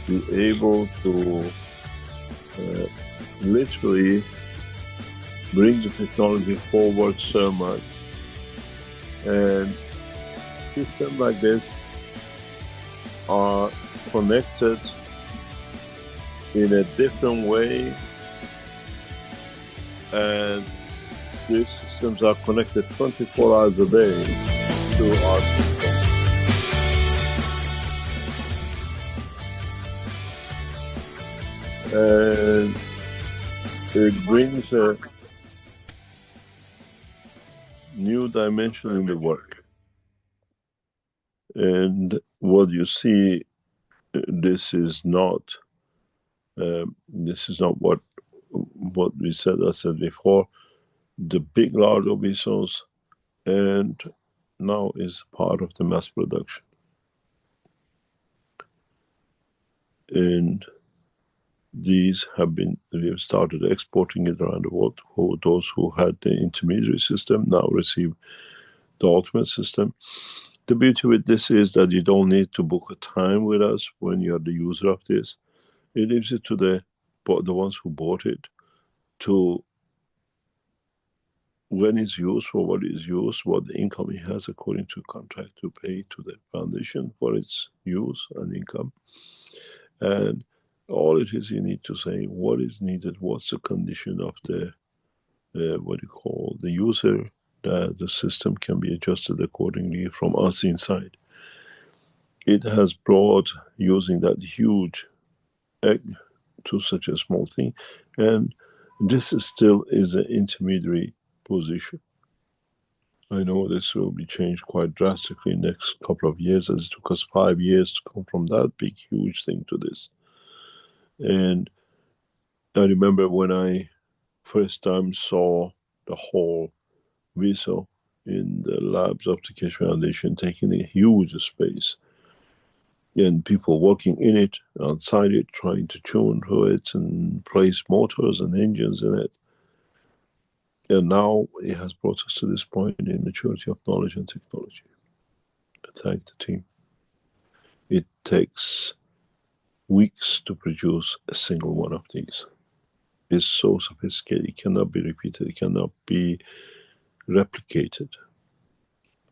Speaker 6: be able to literally bring the technology forward so much. And systems like this are connected in a different way, and these systems are connected 24 hours a day to our system. And it brings a new dimension in the work. And what you see, this is not what we said. I said before, the big, large obesos, and now is part of the mass production. And these we have started exporting it around the world. Those who had the intermediary system now receive the ultimate system. The beauty with this is that you don't need to book a time with us when you're the user of this. It leaves it to the ones who bought it to, when it's used, for what it's used, what the income it has according to contract to pay to the foundation for its use and income. And all it is, you need to say what is needed, what's the condition of the user, that the system can be adjusted accordingly from us inside. It has brought using that huge egg to such a small thing, and this still is an intermediary position. I know this will be changed quite drastically in the next couple of years, as it took us 5 years to come from that big, huge thing to this. And I remember when I first time saw the whole VISO in the labs of the Keshe Foundation taking a huge space, and people working in it, outside it, trying to tune to it and place motors and engines in it. And now it has brought us to this point in maturity of knowledge and technology. I thank the team. It takes weeks to produce a single one of these. It's so sophisticated, it cannot be repeated, it cannot be replicated.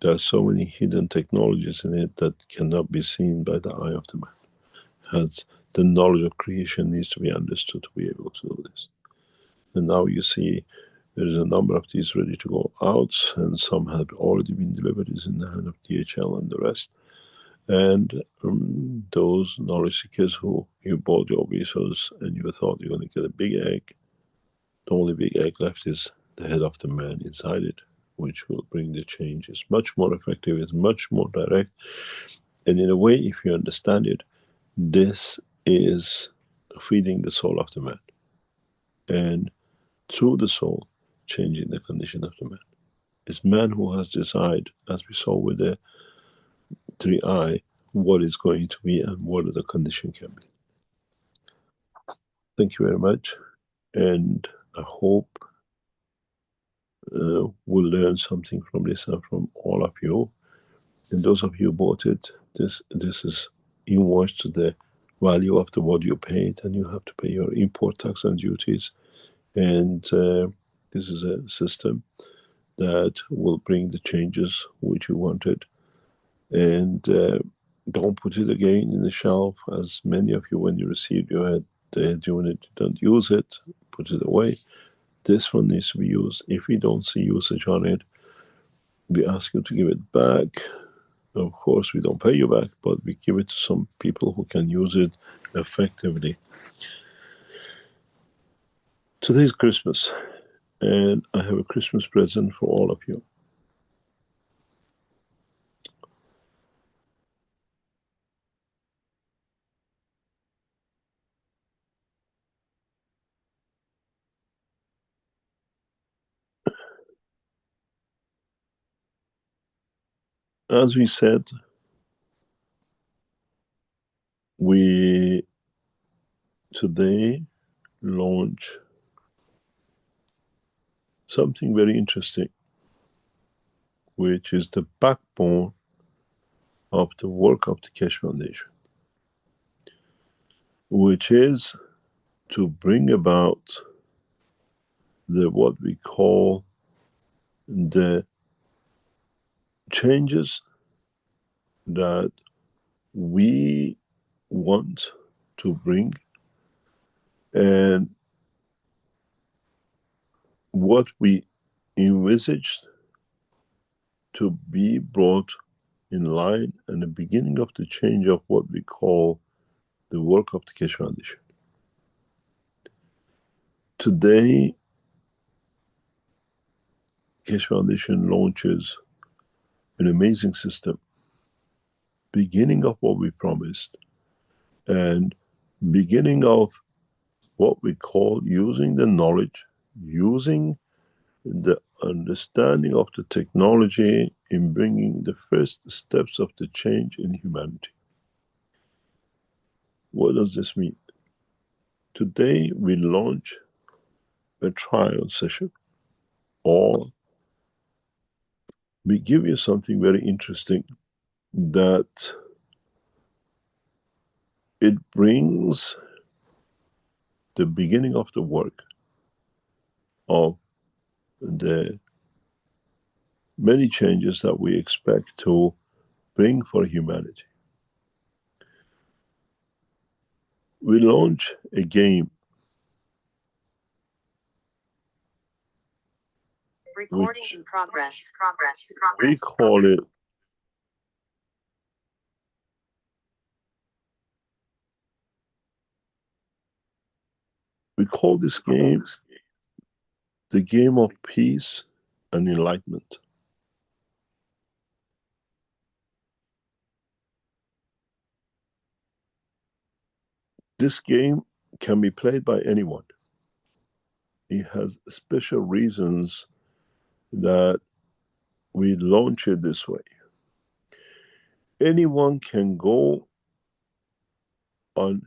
Speaker 6: There are so many hidden technologies in it that cannot be seen by the eye of the man. Hence, the knowledge of creation needs to be understood to be able to do this. And now you see there is a number of these ready to go out, and some have already been delivered, is in the hand of DHL and the rest. And those knowledge seekers who you bought your visas and you thought you're going to get a big egg, the only big egg left is the head of the man inside it, which will bring the change. It's much more effective, it's much more direct. And in a way, if you understand it, this is feeding the soul of the man. And through the soul, changing the condition of the man. It's man who has decided, as we saw with the 3i, what is going to be and what the condition can be. Thank you very much. And I hope we'll learn something from this and from all of you. And those of you who bought it, this is invoice to the value of the what you paid, and you have to pay your import tax and duties. And this is a system that will bring the changes which you wanted. And don't put it again in the shelf, as many of you, when you received your head, the unit, don't use it, put it away. This one needs to be used. If we don't see usage on it, we ask you to give it back. Of course, we don't pay you back, but we give it to some people who can use it effectively. Today's Christmas, and I have a Christmas present for all of you. As we said, we today launch something very interesting, which is the backbone of the work of the Keshe Foundation, which is to bring about the what we call the changes that we want to bring, and what we envisaged to be brought in line, and the beginning of the change of what we call the work of the Keshe Foundation. Today, Keshe Foundation launches an amazing system, beginning of what we promised, and beginning of what we call using the knowledge, using the understanding of the technology in bringing the first steps of the change in humanity. What does this mean? Today we launch a trial session, or we give you something very interesting that it brings the beginning of the work of the many changes that we expect to bring for humanity. We launch a game.
Speaker 7: Recording in progress.
Speaker 6: We call it this game the game of peace and enlightenment. This game can be played by anyone. It has special reasons that we launch it this way. Anyone can go on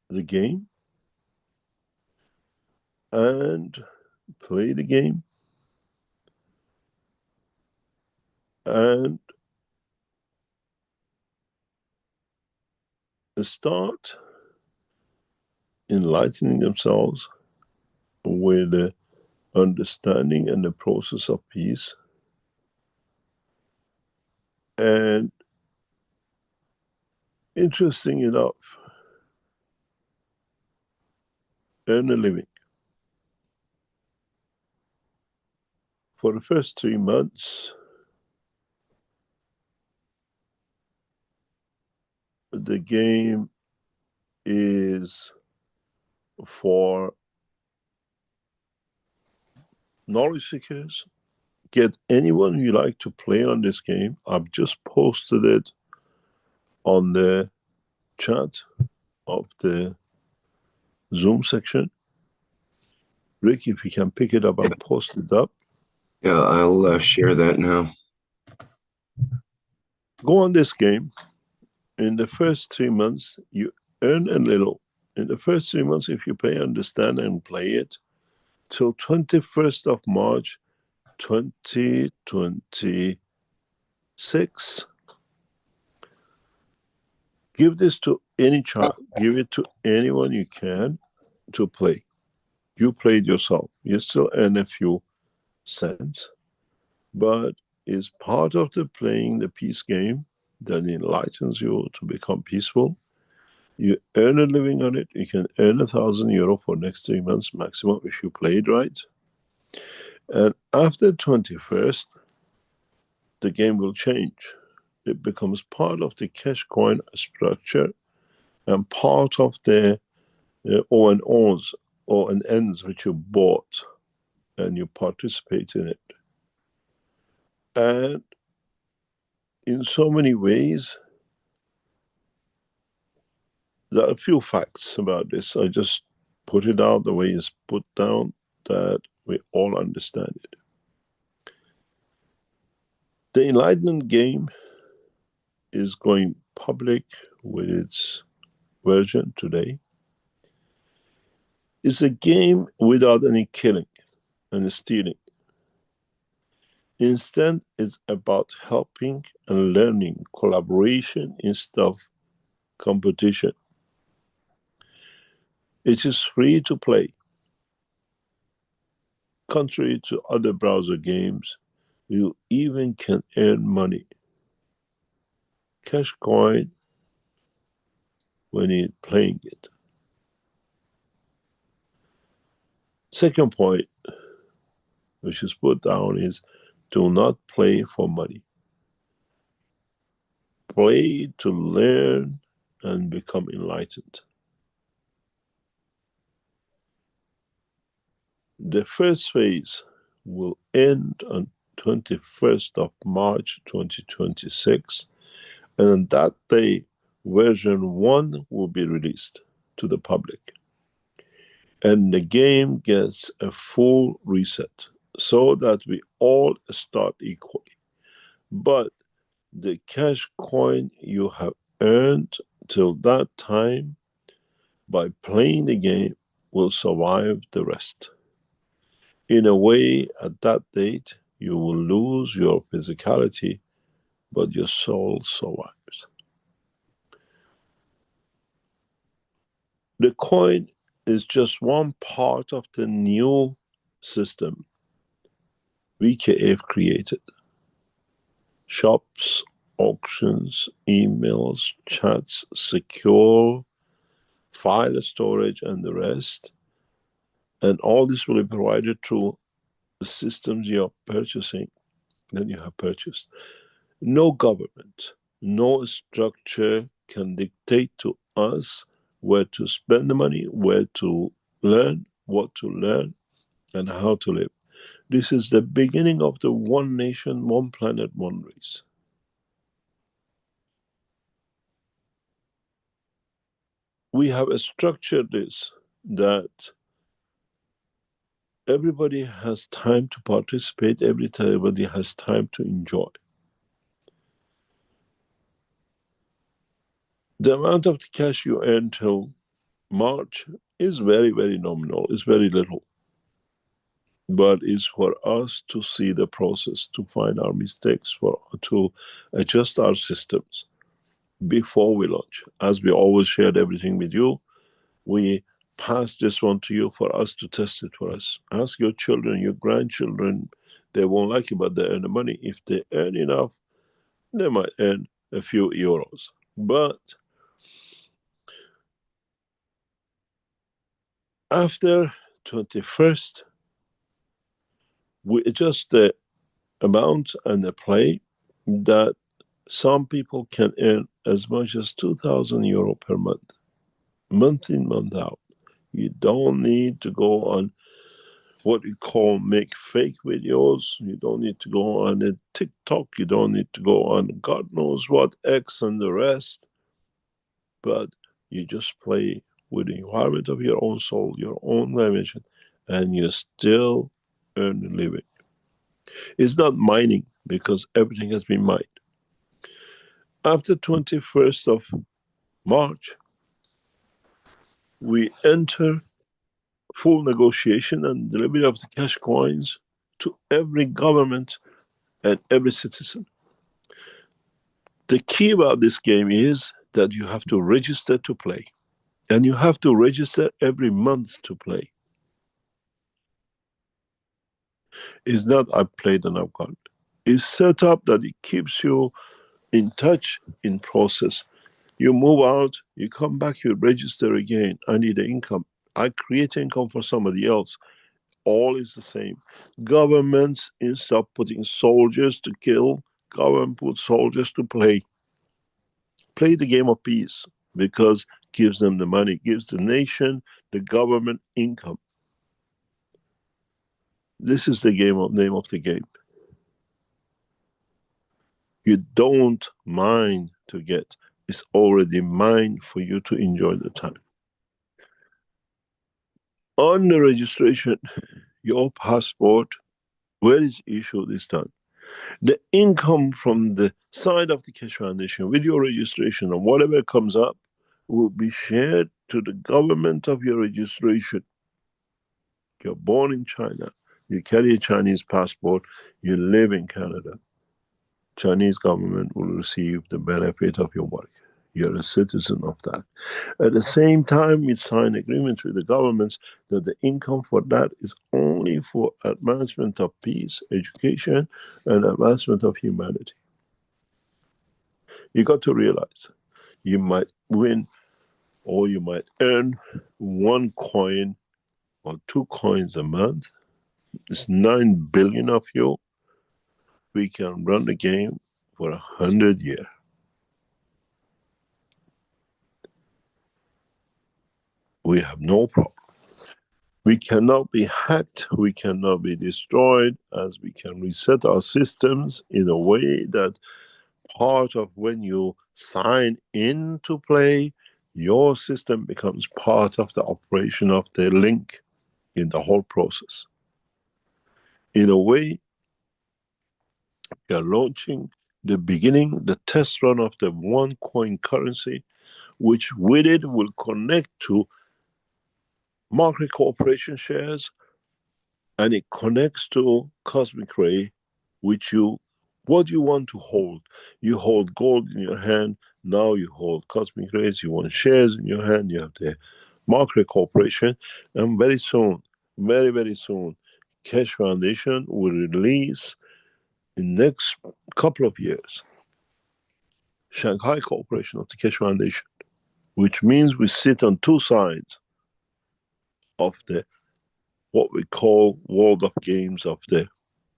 Speaker 6: the game and play the game and start enlightening themselves with the understanding and the process of peace, and interesting enough, earn a living. For the first 3 months, the game is for knowledge seekers. Get anyone you like to play on this game. I've just posted it on the chat of the Zoom section. Rick, if you can pick it up and post it up.
Speaker 5: Yeah, I'll share that now.
Speaker 6: Go on this game. In the first 3 months, you earn a little. In the first 3 months, if you pay, understand, and play it, till 21st of March, 2026. Give this to any child. Give it to anyone you can to play. You played yourself. You still earn a few cents, but it's part of the playing the peace game that enlightens you to become peaceful. You earn a living on it. You can earn €1,000 for next 3 months maximum if you play it right. And after 21st, the game will change. It becomes part of the cash coin structure and part of the O&Os or an ends which you bought and you participate in it. And in so many ways, there are a few facts about this. I just put it out the way it's put down that we all understand it. The Enlightenment game is going public with its version today. It's a game without any killing and stealing. Instead, it's about helping and learning, collaboration instead of competition. It is free to play. Contrary to other browser games, you even can earn money. Cash coin when you're playing it. Second point, which is put down, is do not play for money. Play to learn and become enlightened. The first phase will end on 21st of March 2026, and on that day, version 1 will be released to the public. And the game gets a full reset so that we all start equally. But the cash coin you have earned till that time by playing the game will survive the rest. In a way, at that date, you will lose your physicality, but your soul survives. The coin is just one part of the new system VKF created. Shops, auctions, emails, chats, secure, file storage, and the rest. And all this will be provided through the systems you are purchasing, that you have purchased. No government, no structure can dictate to us where to spend the money, where to learn, what to learn, and how to live. This is the beginning of the one nation, one planet, one race. We have structured this that everybody has time to participate, everybody has time to enjoy. The amount of the cash you earn till March is very, very nominal. It's very little. But it's for us to see the process, to find our mistakes, to adjust our systems before we launch. As we always shared everything with you, we pass this one to you for us to test it for us. Ask your children, your grandchildren. They won't like it, but they earn the money. If they earn enough, they might earn a few euros. But after 21st, we adjust the amount and the play that some people can earn as much as 2,000 euro per month in, month out. You don't need to go on what you call make fake videos. You don't need to go on a TikTok. You don't need to go on God knows what, X and the rest. But you just play with the environment of your own soul, your own dimension, and you still earn a living. It's not mining because everything has been mined. After 21st of March, we enter full negotiation and delivery of the cash coins to every government and every citizen. The key about this game is that you have to register to play. And you have to register every month to play. It's not I played and I've got. It's set up that it keeps you in touch in process. You move out, you come back, you register again. I need an income. I create income for somebody else. All is the same. Governments, instead of putting soldiers to kill, government put soldiers to play. Play the game of peace because it gives them the money, gives the nation, the government income. This is the name of the game. You don't mind to get. It's already mine for you to enjoy the time. On the registration, your passport, where is issued this time? The income from the side of the Keshe Foundation with your registration and whatever comes up will be shared to the government of your registration. You're born in China, you carry a Chinese passport, you live in Canada. Chinese government will receive the benefit of your work. You're a citizen of that. At the same time, we sign agreements with the governments that the income for that is only for advancement of peace, education, and advancement of humanity. You got to realize you might win or you might earn 1 coin or 2 coins a month. It's 9 billion of you. We can run the game for 100 years. We have no problem. We cannot be hacked, we cannot be destroyed, as we can reset our systems in a way that part of when you sign in to play, your system becomes part of the operation of the link in the whole process. In a way, we are launching the beginning, the test run of the 1 coin currency, which with it will connect to market cooperation shares, and it connects to cosmic ray, which what you want to hold. You hold gold in your hand, now you hold cosmic rays, you want shares in your hand, you have the market cooperation, and very soon, very, very soon, Keshe Foundation will release in the next couple of years, Shanghai cooperation of the Keshe Foundation, which means we sit on 2 sides of the what we call world of games of the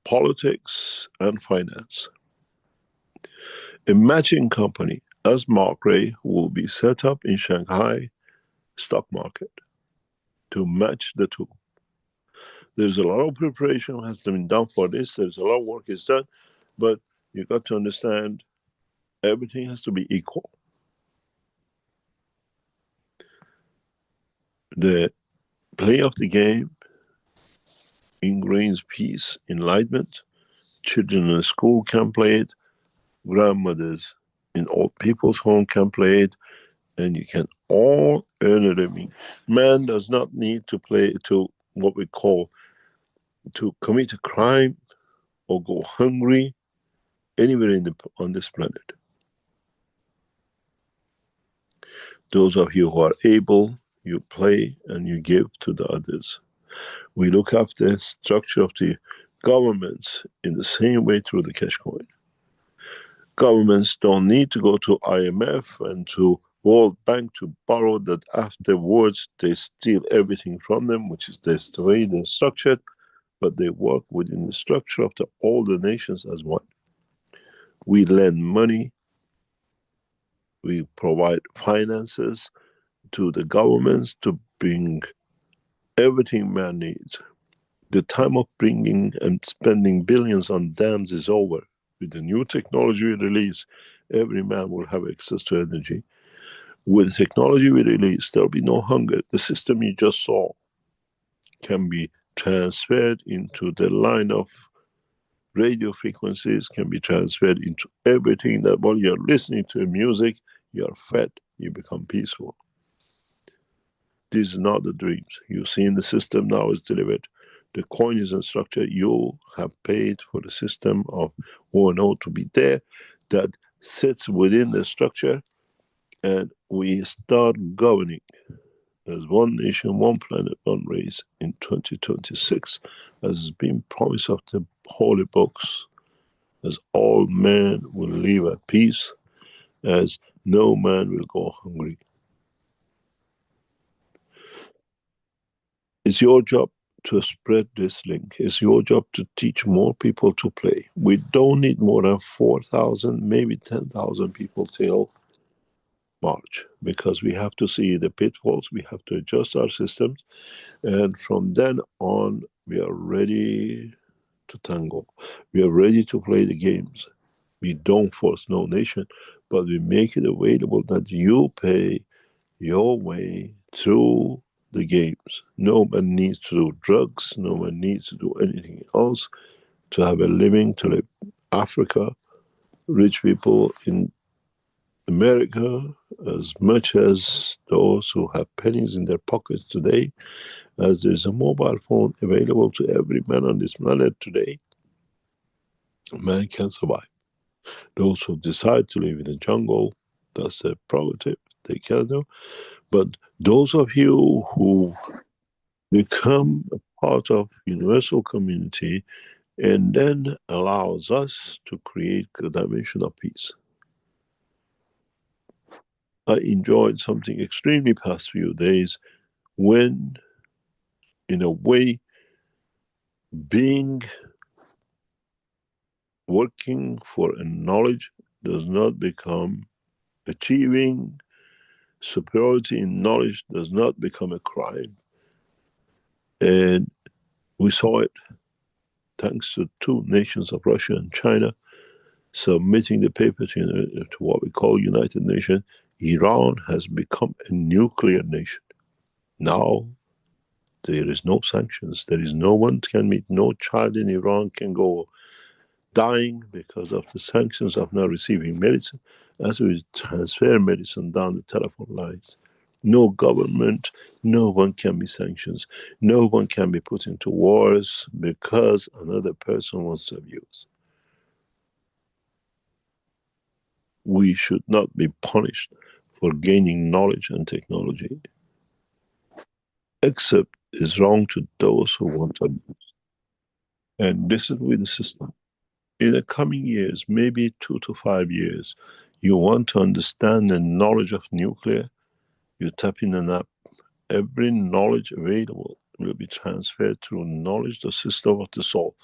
Speaker 6: politics and finance. A matching company as Mark Ray will be set up in Shanghai stock market to match the 2. There's a lot of preparation has been done for this. There's a lot of work is done, but you got to understand everything has to be equal. The play of the game ingrains peace, enlightenment. Children in school can play it. Grandmothers in old people's home can play it. And you can all earn a living. Man does not need to play to what we call to commit a crime or go hungry anywhere on this planet. Those of you who are able, you play and you give to the others. We look up the structure of the governments in the same way through the cash coin. Governments don't need to go to IMF and to World Bank to borrow, that afterwards they steal everything from them, which is the way they're structured, but they work within the structure of all the nations as one. We lend money, we provide finances to the governments to bring everything man needs. The time of bringing and spending billions on dams is over. With the new technology we release, every man will have access to energy. With the technology we release, there'll be no hunger. The system you just saw can be transferred into the line of radio frequencies, can be transferred into everything, that while you're listening to music, you're fed, you become peaceful. This is not the dreams. You've seen the system now is delivered. The coin is in structure. You have paid for the system of O&O to be there, that sits within the structure, and we start governing as one nation, one planet, one race in 2026, as has been promised of the holy books, as all men will live at peace, as no man will go hungry. It's your job to spread this link. It's your job to teach more people to play. We don't need more than 4,000, maybe 10,000 people till March, because we have to see the pitfalls, we have to adjust our systems, and from then on, we are ready to tango. We are ready to play the games. We don't force no nation, but we make it available that you pay your way through the games. No one needs to do drugs, no one needs to do anything else to have a living, to live. Africa, rich people in America, as much as those who have pennies in their pockets today, as there's a mobile phone available to every man on this planet today, a man can survive. Those who decide to live in the jungle, that's their prerogative, they can do. But those of you who become a part of universal community and then allows us to create a dimension of peace. I enjoyed something extremely past few days when, in a way, working for a knowledge does not become, achieving superiority in knowledge does not become a crime. And we saw it thanks to two nations of Russia and China submitting the paper to what we call United Nations. Iran has become a nuclear nation. Now there is no sanctions. There is no one can meet, no child in Iran can go dying because of the sanctions of not receiving medicine, as we transfer medicine down the telephone lines. No government, no one can be sanctions. No one can be put into wars because another person wants to abuse. We should not be punished for gaining knowledge and technology, except it's wrong to those who want to abuse. And this is with the system. In the coming years, maybe 2 to 5 years, you want to understand the knowledge of nuclear, you tap in an app. Every knowledge available will be transferred through knowledge, the system of the soul.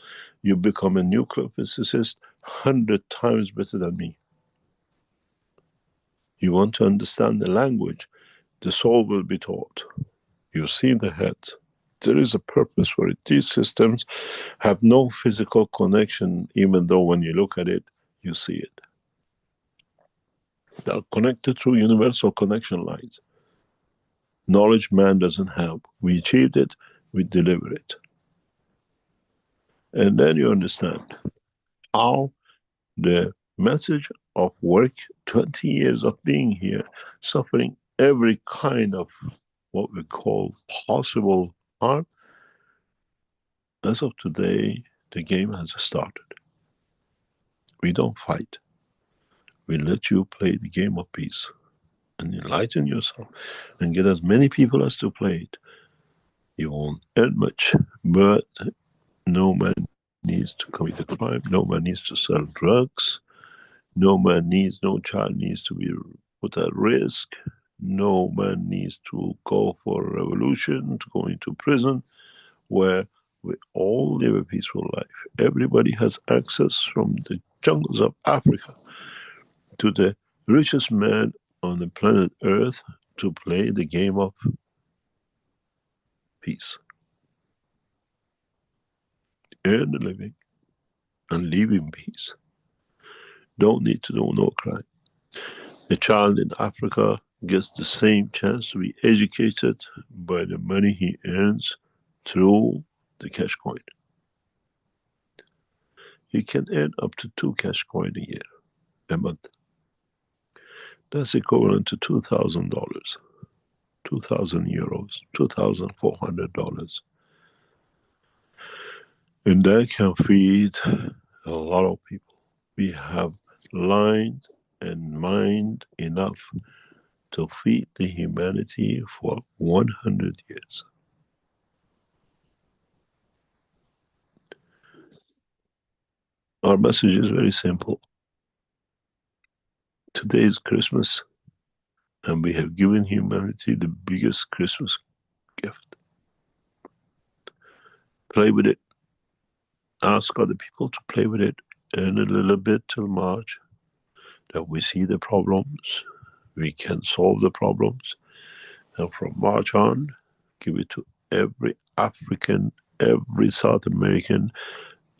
Speaker 6: You become a nuclear physicist 100 times better than me. You want to understand the language, the soul will be taught. You see the head. There is a purpose for it. These systems have no physical connection, even though when you look at it, you see it. They are connected through universal connection lines. Knowledge man doesn't have. We achieved it, we deliver it. And then you understand how the message of work, 20 years of being here, suffering every kind of what we call possible harm, as of today, the game has started. We don't fight. We let you play the game of peace. and enlighten yourself and get as many people as to play it. You won't earn much, but no man needs to commit a crime, no man needs to sell drugs, no child needs to be put at risk, no man needs to go for a revolution, to go into prison, where we all live a peaceful life. Everybody has access from the jungles of Africa to the richest man on the planet Earth to play the game of peace. Earn a living and live in peace. Don't need to do no crime. A child in Africa gets the same chance to be educated by the money he earns through the cash coin. He can earn up to 2 cash coin a month. That's equivalent to $2,000, 2,000 euros, $2,400. And that can feed a lot of people. We have lined and mined enough to feed the humanity for 100 years. Our message is very simple. Today is Christmas, and we have given humanity the biggest Christmas gift. Play with it. Ask other people to play with it. Earn a little bit till March, that we see the problems, we can solve the problems, and from March on, give it to every African, every South American,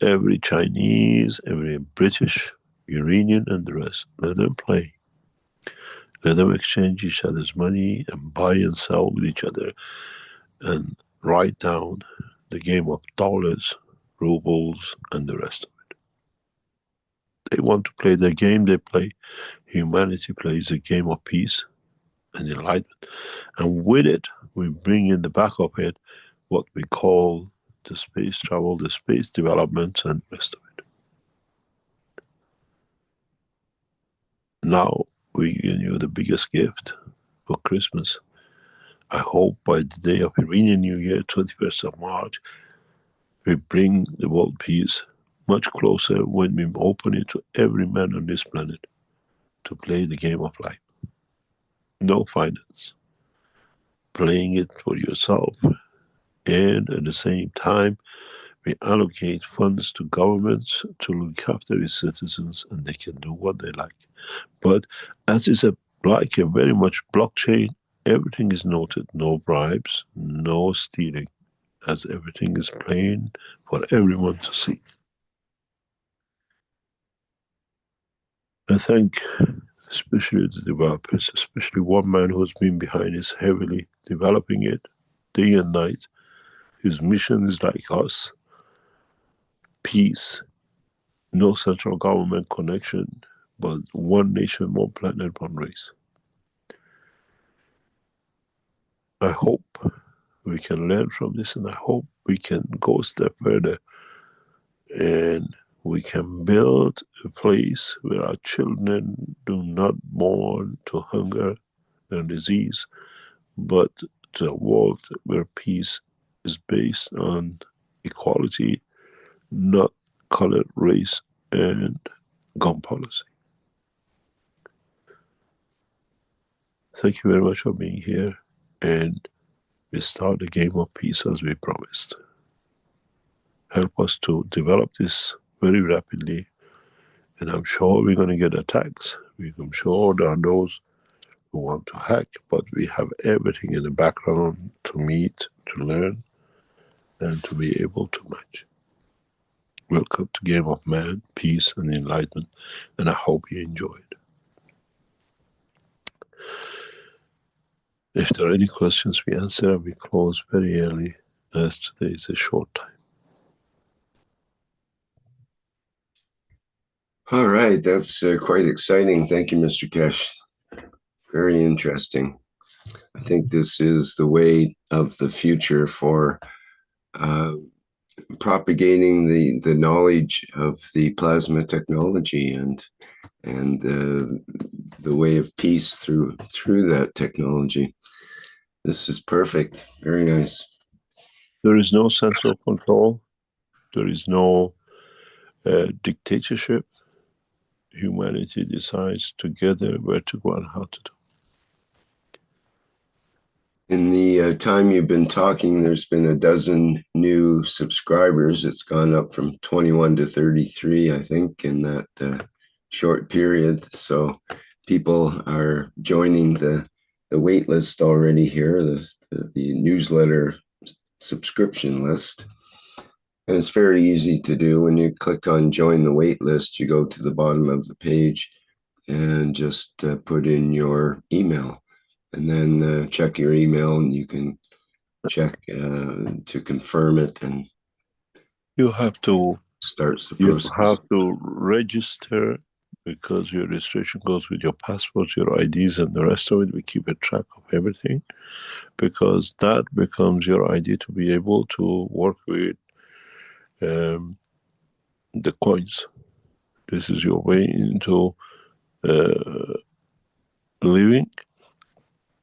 Speaker 6: every Chinese, every British, Iranian, and the rest. Let them play. Let them exchange each other's money and buy and sell with each other and write down the game of dollars, rubles, and the rest of it. They want to play their game, they play. Humanity plays a game of peace and enlightenment. And with it, we bring in the back of it what we call the space travel, the space development, and the rest of it. Now we give you the biggest gift for Christmas. I hope by the day of Iranian New Year, 21st of March, we bring the world peace much closer when we open it to every man on this planet to play the game of life. No finance. Playing it for yourself, and at the same time, we allocate funds to governments to look after its citizens, and they can do what they like. But as it's like a very much blockchain, everything is noted. No bribes, no stealing, as everything is plain for everyone to see. I thank especially the developers, especially one man who's been behind this heavily, developing it day and night. His mission is like us: peace, no central government connection, but one nation, one planet, one race. I hope we can learn from this, and I hope we can go a step further and we can build a place where our children do not born to hunger and disease, but to a world where peace is based on equality, not color, race, and gun policy. Thank you very much for being here, and we start the game of peace as we promised. Help us to develop this very rapidly, and I'm sure we're going to get attacks. I'm sure there are those who want to hack, but we have everything in the background to meet, to learn, and to be able to match. Welcome to Game of Man, Peace and Enlightenment, and I hope you enjoyed. If there are any questions, we answer, and we close very early, as today is a short time.
Speaker 5: All right, that's quite exciting. Thank you, Mr. Keshe. Very interesting. I think this is the way of the future for propagating the knowledge of the plasma technology and the way of peace through that technology. This is perfect. Very nice.
Speaker 6: There is no central control. There is no dictatorship. Humanity decides together where to go and how to do.
Speaker 5: In the time you've been talking, there's been a dozen new subscribers. It's gone up from 21 to 33, I think, in that short period. So people are joining the wait list already here, the newsletter subscription list. And it's very easy to do. When you click on join the wait list, you go to the bottom of the page and just put in your email, and then check your email, and you can check to confirm it, and
Speaker 6: you have to
Speaker 5: starts the process.
Speaker 6: You have to register, because your registration goes with your passport, your IDs, and the rest of it. We keep a track of everything, because that becomes your ID to be able to work with the coins. This is your way into living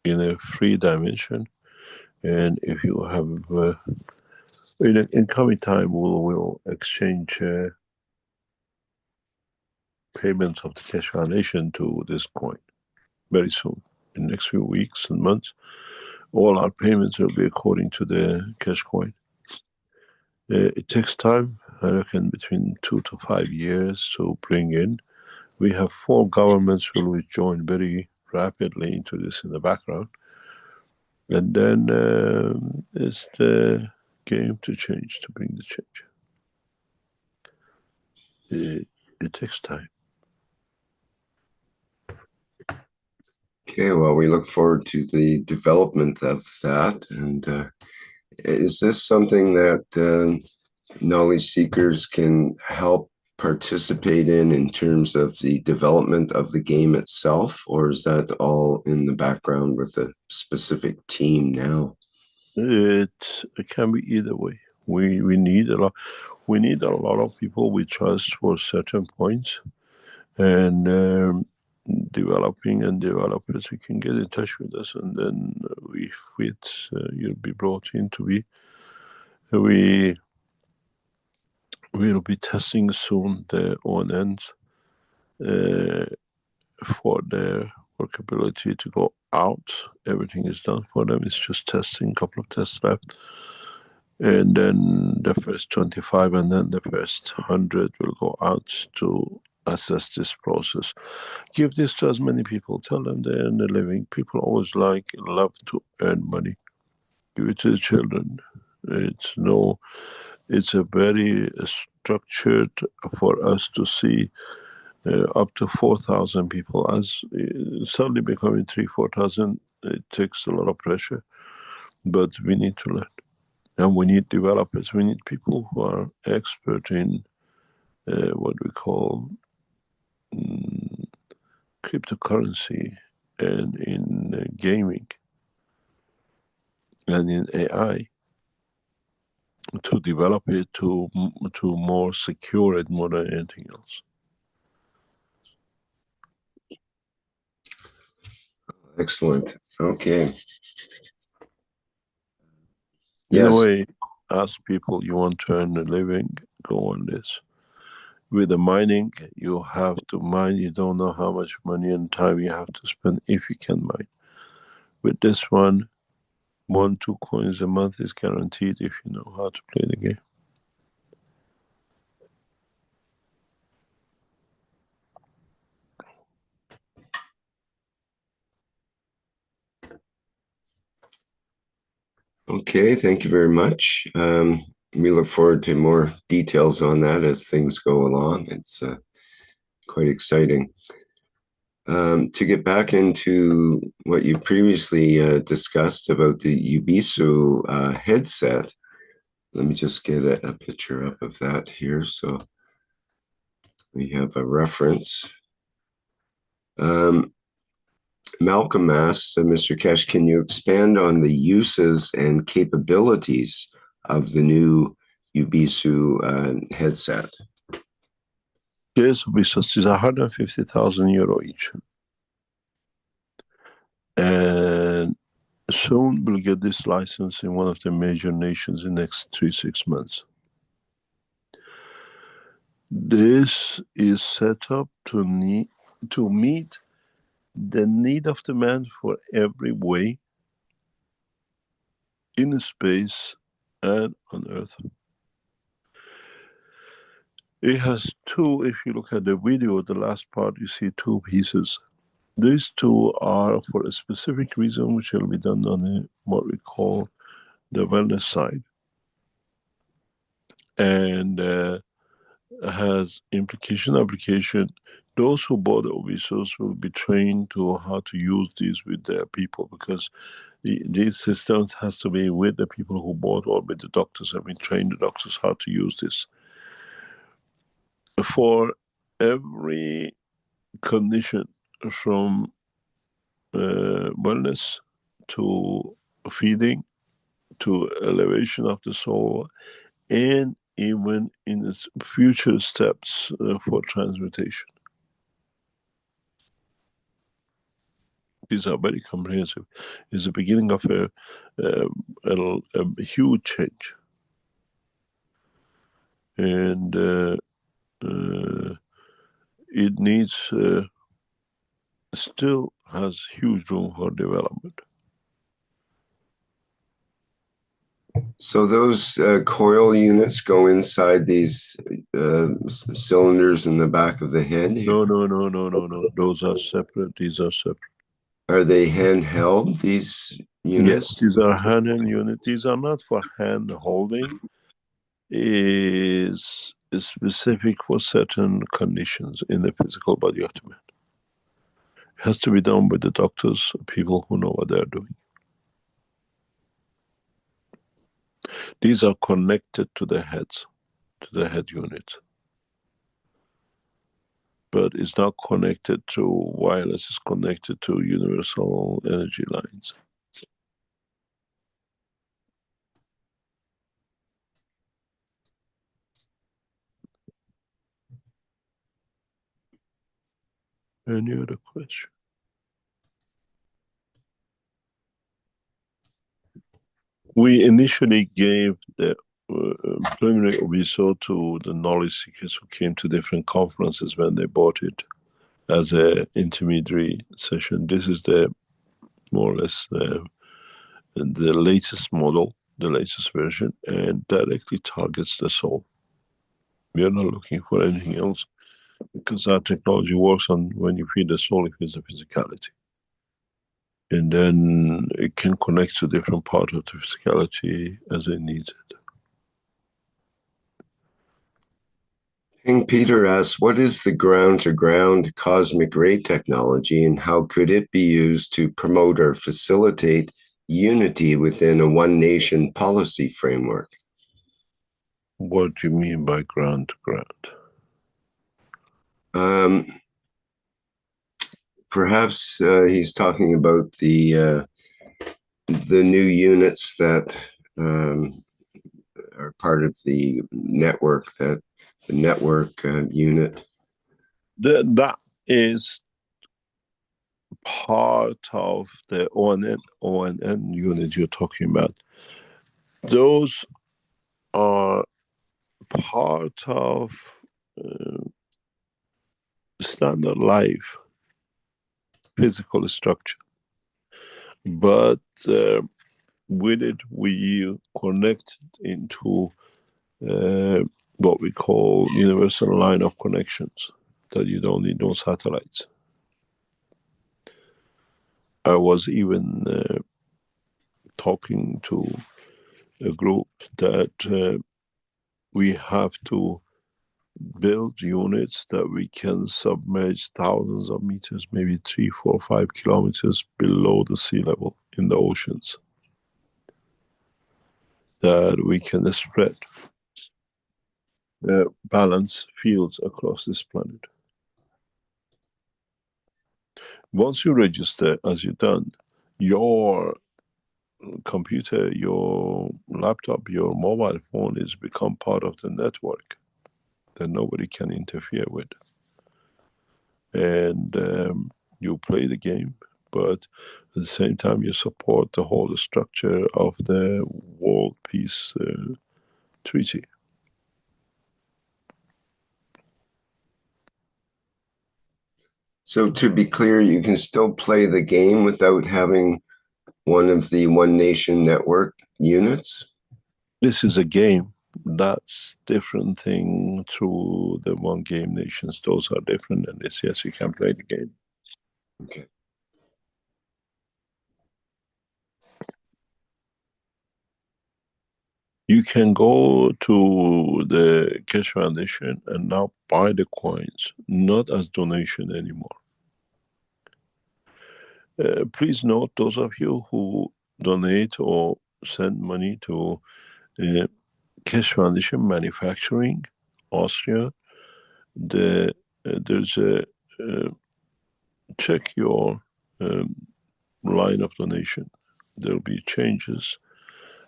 Speaker 6: in a free dimension. And if you have in coming time, we'll exchange payments of the Keshe Foundation to this coin very soon. In the next few weeks and months, all our payments will be according to the Keshe coin. It takes time, I reckon, between 2 to 5 years to bring in. We have 4 governments who will join very rapidly into this in the background. And then it's the game to change, to bring the change. It takes time.
Speaker 5: Okay, well, we look forward to the development of that. And is this something that knowledge seekers can help participate in terms of the development of the game itself, or is that all in the background with a specific team now?
Speaker 6: It can be either way. We need a lot. We need a lot of people we trust for certain points, and developing and developers who can get in touch with us, and then you'll be brought in to be. We will be testing soon the ONNs for their workability to go out. Everything is done for them. It's just testing, a couple of tests left. And then the first 25 and then the first 100 will go out to assess this process. Give this to as many people. Tell them they earn a living. People always love to earn money. Give it to the children. It's a very structured for us to see up to 4,000 people. As suddenly becoming 3,000-4,000, it takes a lot of pressure, but we need to learn. And we need developers. We need people who are expert in what we call cryptocurrency, and in gaming, and in AI, to develop it to more secure it more than anything else.
Speaker 5: Excellent. Okay.
Speaker 6: In a way, ask people, you want to earn a living, go on this. With the mining, you have to mine. You don't know how much money and time you have to spend if you can mine. With this one, 1-2 coins a month is guaranteed if you know how to play the game.
Speaker 5: Okay, thank you very much. We look forward to more details on that as things go along. It's quite exciting. To get back into what you previously discussed about the Ubisu headset, let me just get a picture up of that here. So we have a reference. Malcolm asks, Mr. Keshe, can you expand on the uses and capabilities of the new Ubisu headset?
Speaker 6: Yes, Ubisu is €150,000 each. soon we'll get this license in one of the major nations in the next 3-6 months. This is set up to meet the need of the man for every way in space and on Earth. It has two, if you look at the video, the last part, you see two pieces. These two are for a specific reason, which will be done on what we call the wellness side. And has application. Those who bought the Ovisos will be trained to how to use these with their people, because these systems has to be with the people who bought, or with the doctors, and we train the doctors how to use this. For every condition, from wellness to feeding to elevation of the soul, and even in its future steps for transmutation. These are very comprehensive. It's the beginning of a huge change. And it needs, still has huge room for development.
Speaker 5: So those coil units go inside these cylinders in the back of the head?
Speaker 6: No. Those are separate. These are separate.
Speaker 5: Are they handheld, these units?
Speaker 6: Yes, these are handheld units. These are not for hand holding. Is specific for certain conditions in the physical body of the man. It has to be done with the doctors, people who know what they're doing. These are connected to the heads, to the head unit. But it's not connected to wireless, it's connected to universal energy lines. Any other question? We initially gave the preliminary OBSO to the knowledge seekers who came to different conferences when they bought it as an intermediary session. This is the more or less the latest model, the latest version, and directly targets the soul. We are not looking for anything else, because our technology works on when you feed the soul, it feeds the physicality. And then it can connect to different parts of the physicality as it needs it.
Speaker 5: King Peter asks, what is the ground-to-ground cosmic ray technology, and how could it be used to promote or facilitate unity within a one-nation policy framework?
Speaker 6: What do you mean by ground-to-ground?
Speaker 5: Perhaps he's talking about the new units that are part of the network, that the network unit.
Speaker 6: That is part of the ONN unit you're talking about. Those are part of standard life, physical structure. But with it, we connect into what we call universal line of connections, that you don't need no satellites. I was even talking to a group that we have to build units that we can submerge thousands of meters, maybe 3, 4, 5 kilometers below the sea level in the oceans, that we can spread balance fields across this planet. Once you register, as you've done, your computer, your laptop, your mobile phone is become part of the network that nobody can interfere with. And you play the game, but at the same time you support the whole structure of the World Peace Treaty.
Speaker 5: So to be clear, you can still play the game without having one of the One Nation Network units?
Speaker 6: This is a game. That's different thing through the One Game Nations. Those are different, and this, yes, you can play the game.
Speaker 5: Okay.
Speaker 6: You can go to the Keshe Foundation and now buy the coins, not as donation anymore. Please note, those of you who donate or send money to Keshe Foundation Manufacturing, Austria, there's a check your line of donation. There'll be changes.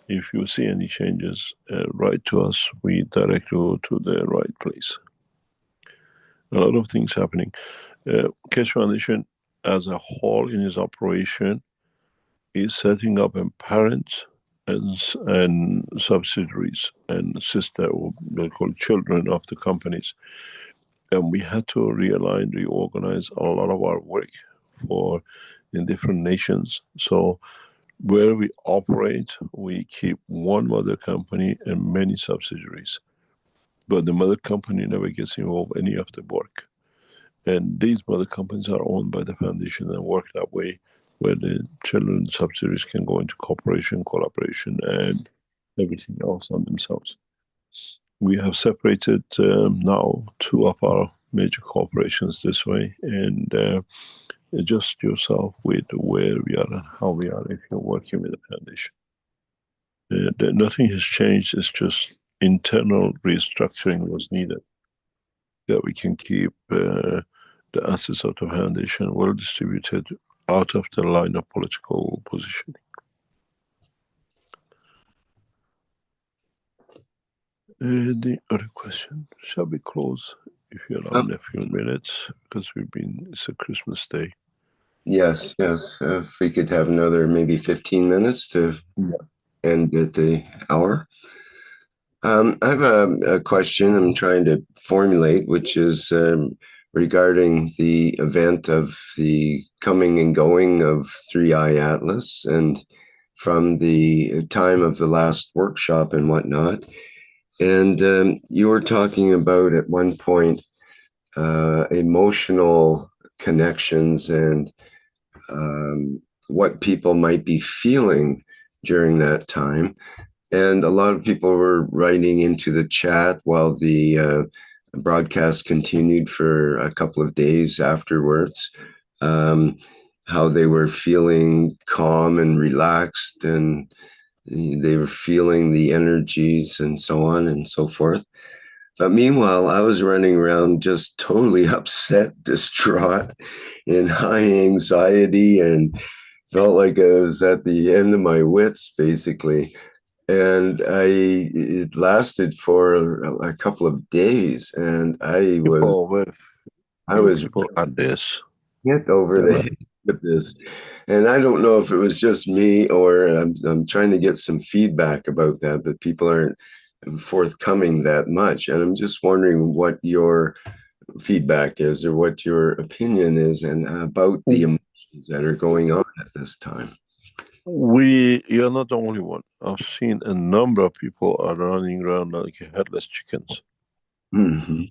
Speaker 6: If you see any changes, write to us. We direct you to the right place. A lot of things happening. Keshe Foundation, as a whole in its operation, is setting up a parents and subsidiaries and sister, or they call children of the companies. And we had to realign, reorganize a lot of our work in different nations. So where we operate, we keep one mother company and many subsidiaries. But the mother company never gets involved in any of the work. And these mother companies are owned by the foundation and work that way, where the children subsidiaries can go into cooperation, collaboration, and everything else on themselves. We have separated now 2 of our major corporations this way, and adjust yourself with where we are and how we are if you're working with the foundation. Nothing has changed, it's just internal restructuring was needed, that we can keep the assets of the foundation well distributed out of the line of political positioning. The other question, shall we close if you allow in a few minutes, because it's a Christmas day.
Speaker 5: Yes. If we could have another maybe 15 minutes to end at the hour. I have a question I'm trying to formulate, which is regarding the event of the coming and going of 3i Atlas, and from the time of the last workshop and whatnot. And you were talking about at one point emotional connections and what people might be feeling during that time. And a lot of people were writing into the chat while the broadcast continued for a couple of days afterwards, how they were feeling calm and relaxed, and they were feeling the energies and so on and so forth. But meanwhile, I was running around just totally upset, distraught, in high anxiety, and felt like I was at the end of my wits, basically. And it lasted for a couple of days, and I was
Speaker 6: at this.
Speaker 5: hit over the head with this. And I don't know if it was just me, or I'm trying to get some feedback about that, but people aren't forthcoming that much. And I'm just wondering what your feedback is, or what your opinion is, and about the emotions that are going on at this time.
Speaker 6: You're not the only one. I've seen a number of people are running around like headless chickens.
Speaker 5: Mm-hmm.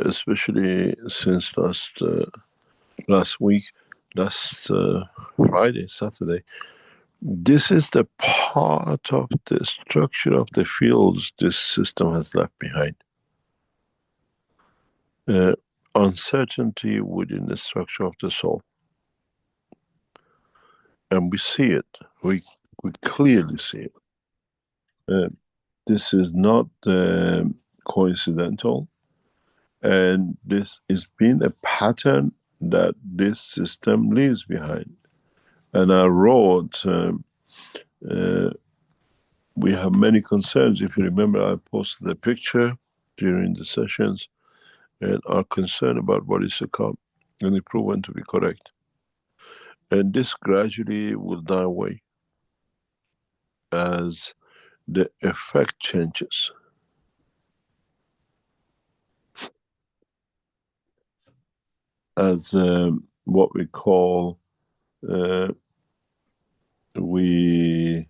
Speaker 6: Especially since last week, Friday, Saturday. This is the part of the structure of the fields this system has left behind. Uncertainty within the structure of the soul. And we see it. We clearly see it. This is not coincidental. And this has been a pattern that this system leaves behind. And I wrote, we have many concerns. If you remember, I posted a picture during the sessions and are concerned about what is to come, and it proven to be correct. And this gradually will die away as the effect changes. As what we call, we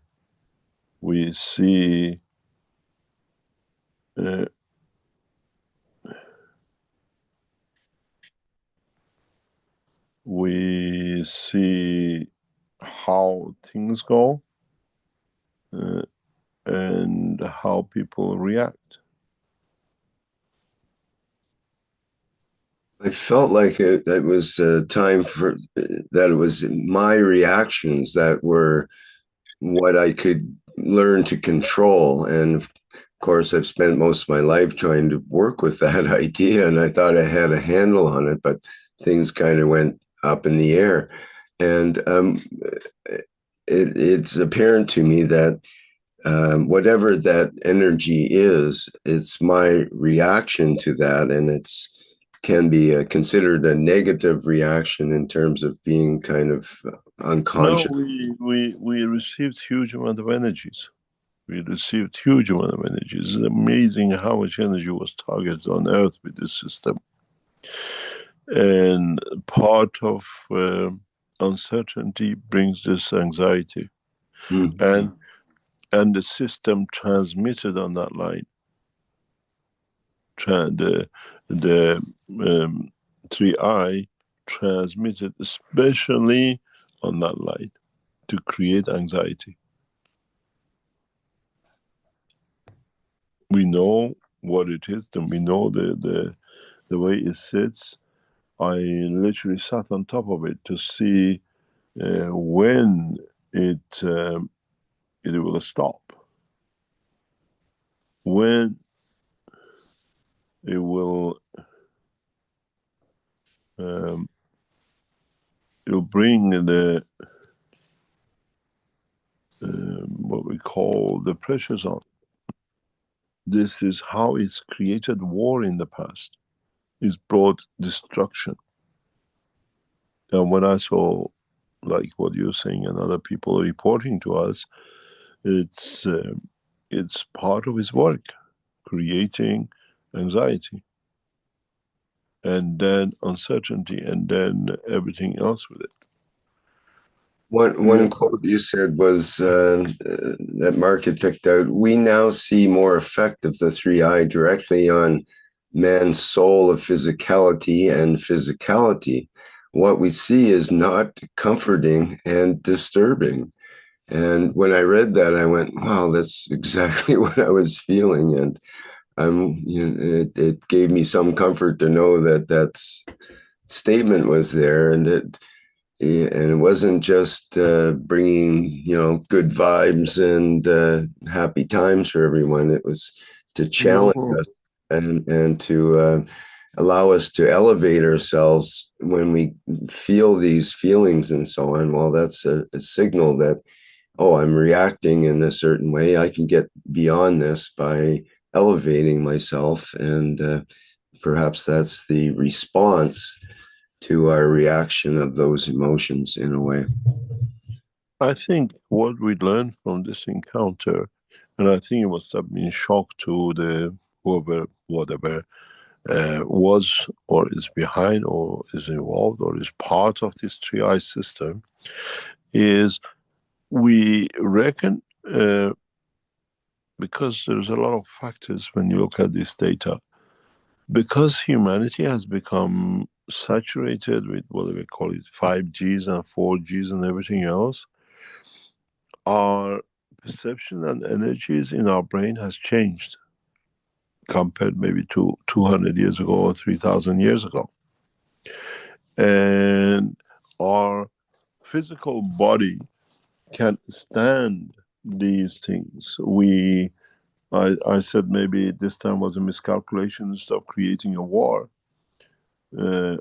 Speaker 6: see we see how things go and how people react.
Speaker 5: I felt like it was time for that. It was my reactions that were what I could learn to control. And of course, I've spent most of my life trying to work with that idea, and I thought I had a handle on it, but things kind of went up in the air. And it's apparent to me that whatever that energy is, it's my reaction to that, and it's can be considered a negative reaction in terms of being kind of
Speaker 6: No,
Speaker 5: unconscious.
Speaker 6: we received huge amount of energies. We received huge amount of energies. It's amazing how much energy was targeted on Earth with this system. And part of uncertainty brings this anxiety.
Speaker 5: Mm-hmm.
Speaker 6: And the system transmitted on that line. The 3I transmitted especially on that line to create anxiety. We know what it is, and we know the way it sits. I literally sat on top of it to see when it will stop, when it will it'll bring the what we call the pressures on. This is how it's created war in the past. It's brought destruction. And when I saw, like what you're saying, and other people reporting to us, it's part of his work, creating anxiety, and then uncertainty, and then everything else with it.
Speaker 5: One quote you said was that Mark had picked out, we now see more effect of the 3I directly on man's soul of physicality and physicality. What we see is not comforting and disturbing. And when I read that, I went, wow, that's exactly what I was feeling. And it gave me some comfort to know that statement was there, and it wasn't just bringing good vibes and happy times for everyone. It was to challenge us and to allow us to elevate ourselves when we feel these feelings and so on. Well, that's a signal that, oh, I'm reacting in a certain way. I can get beyond this by elevating myself, and perhaps that's the response to our reaction of those emotions in a way.
Speaker 6: I think what we learned from this encounter, and I think it must have been shock to the whoever, whatever was or is behind or is involved or is part of this 3I system, is we reckon, because there's a lot of factors when you look at this data, because humanity has become saturated with what we call it 5Gs and 4Gs and everything else, our perception and energies in our brain has changed compared maybe to 200 years ago or 3,000 years ago. And our physical body can stand these things. I said maybe this time was a miscalculation. Instead of creating a war, we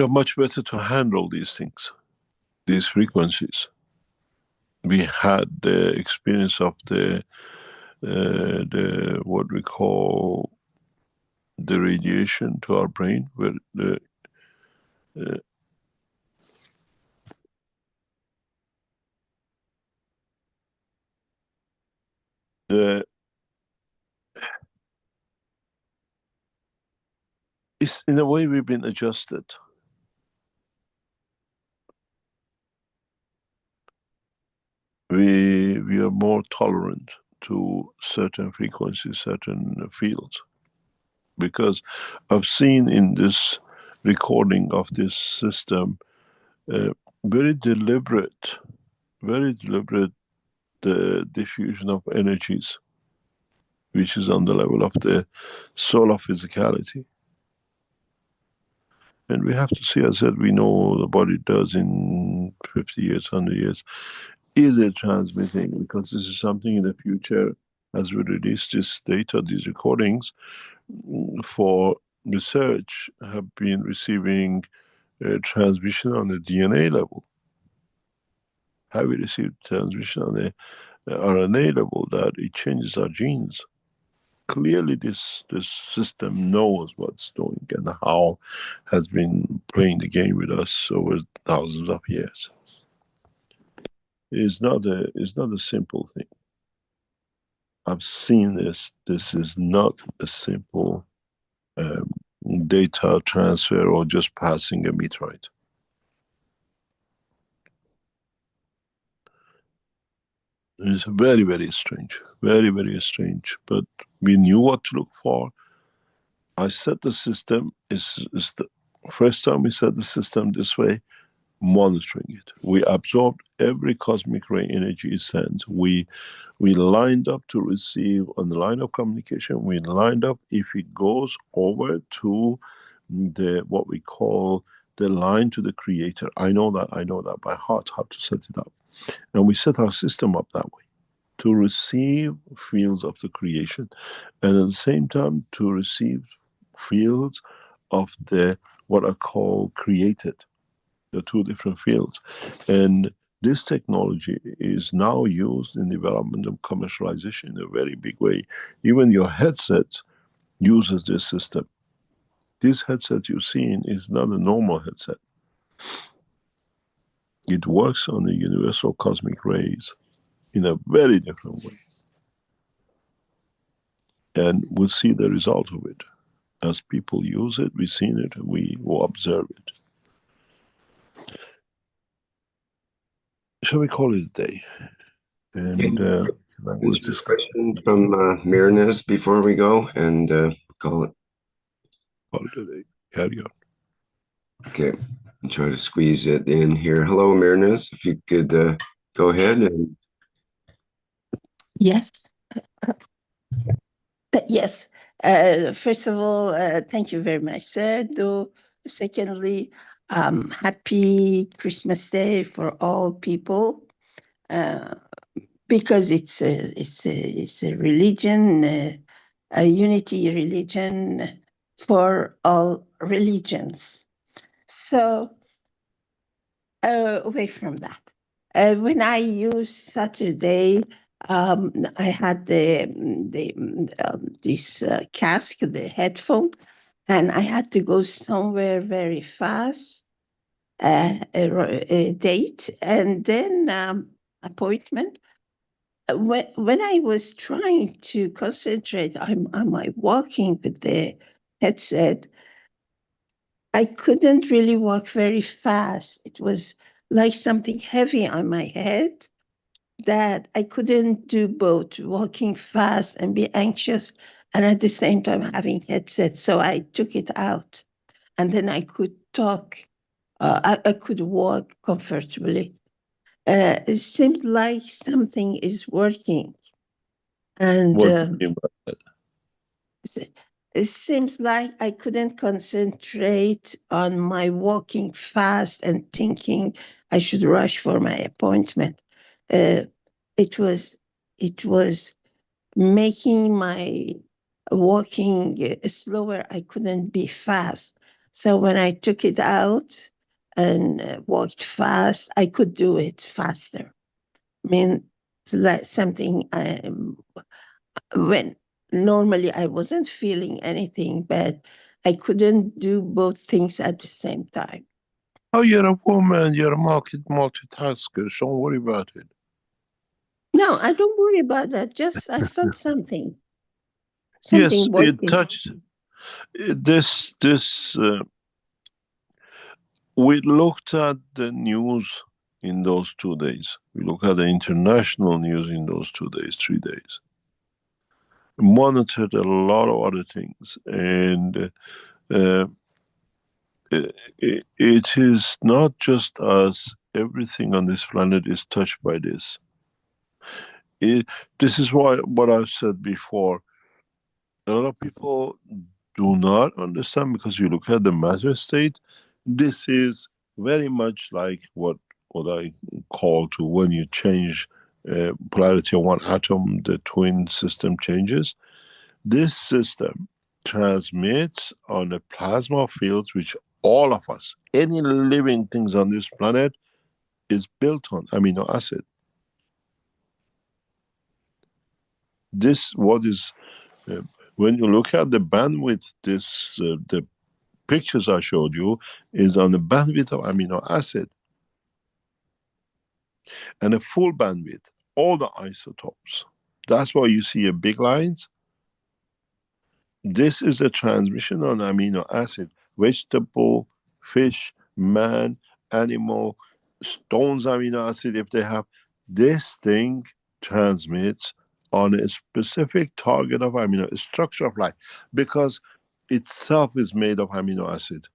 Speaker 6: are much better to handle these things, these frequencies. we had the experience of the what we call the radiation to our brain, where it's in a way we've been adjusted. We are more tolerant to certain frequencies, certain fields, because I've seen in this recording of this system very deliberate the diffusion of energies, which is on the level of the soul of physicality. And we have to see, as I said, we know the body does in 50 years, 100 years. Is it transmitting? Because this is something in the future, as we release this data, these recordings, for research, have been receiving transmission on the DNA level. Have we received transmission on the RNA level that it changes our genes? Clearly this system knows what's doing and how has been playing the game with us over thousands of years. It's not a simple thing. I've seen this. This is not a simple data transfer or just passing a meteorite. It's very, very strange. Very, very strange. But we knew what to look for. I set the system, is the first time we set the system this way, monitoring it. We absorbed every cosmic ray energy it sends. We lined up to receive on the line of communication. We lined up if it goes over to the what we call the line to the creator. I know that by heart how to set it up. And we set our system up that way to receive fields of the creation, and at the same time to receive fields of the what are called created, the two different fields. And this technology is now used in development and commercialization in a very big way. Even your headset uses this system. This headset you're seeing is not a normal headset. It works on the universal cosmic rays in a very different way. And we'll see the result of it. As people use it, we've seen it, we will observe it. Shall we call it a day? And
Speaker 5: is this question from Mehran before we go and call it
Speaker 6: a day. Carry on.
Speaker 5: Okay, I'll try to squeeze it in here. Hello, Mehran, if you could go ahead and.
Speaker 8: Yes. Yes. First of all, thank you very much, sir. Secondly, happy Christmas Day for all people, because it's a religion, a unity religion for all religions. So, away from that, when I use Saturday, I had this cask, the headphone, and I had to go somewhere very fast, a date, and then appointment. When I was trying to concentrate on my walking with the headset, I couldn't really walk very fast. It was like something heavy on my head, that I couldn't do both, walking fast and be anxious and at the same time having headset. So I took it out, and then I could talk. I could walk comfortably. It seemed like something is working. And
Speaker 6: what do you mean by that?
Speaker 8: It seems like I couldn't concentrate on my walking fast and thinking I should rush for my appointment. It was making my walking slower. I couldn't be fast. So when I took it out and walked fast, I could do it faster. mean, that something when normally I wasn't feeling anything, but I couldn't do both things at the same time.
Speaker 6: Oh, you're a woman, you're a multitasker, so don't worry about it.
Speaker 8: No, I don't worry about that. Just I felt something.
Speaker 6: Yes,
Speaker 8: Something
Speaker 6: it
Speaker 8: working.
Speaker 6: touched we looked at the news in those 2 days. We looked at the international news in those 2 days, 3 days. Monitored a lot of other things, and it is not just us. Everything on this planet is touched by this. This is why what I've said before. A lot of people do not understand, because you look at the matter state. This is very much like what I call to when you change polarity of one atom, the twin system changes. This system transmits on a plasma field which all of us, any living things on this planet, is built on amino acid. This what is when you look at the bandwidth, this the pictures I showed you is on the bandwidth of amino acid, and a full bandwidth, all the isotopes. That's why you see a big lines. This is a transmission on amino acid. Vegetable, fish, man, animal, stones amino acid, if they have. This thing transmits on a specific target of amino, structure of life, because itself is made of amino acid.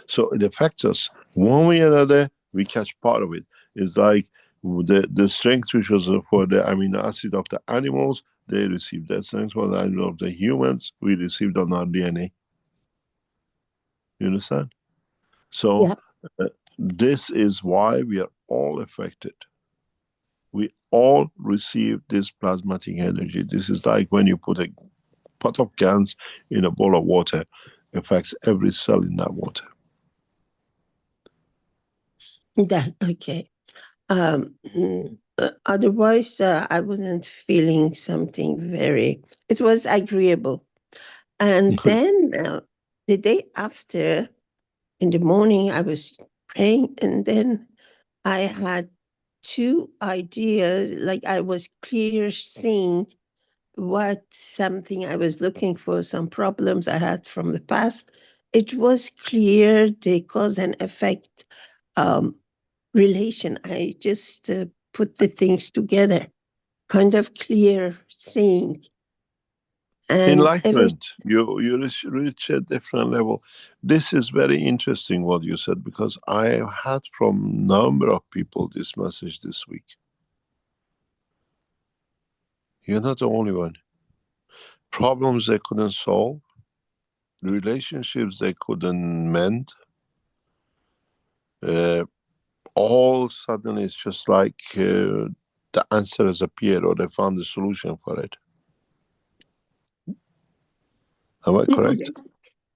Speaker 6: So it affects us one way or another. We catch part of it. It's like the strength which was for the amino acid of the animals, they received that strength. For the animal of the humans, we received on our DNA. You understand? So this is why we are all affected. We all receive this plasmatic energy. This is like when you put a pot of gas in a bowl of water, it affects every cell in that water.
Speaker 8: Okay. Otherwise, I wasn't feeling something very. It was agreeable, and then the day after, in the morning, I was praying, and then I had two ideas. Like I was clear seeing what something I was looking for, some problems I had from the past. It was clear the cause and effect relation. I just put the things together, kind of clear seeing. And
Speaker 6: enlightenment, you reach a different level. This is very interesting what you said, because I have had from number of people this message this week. You're not the only one. Problems they couldn't solve, relationships they couldn't mend, all suddenly it's just like the answer has appeared, or they found the solution for it. Am I correct?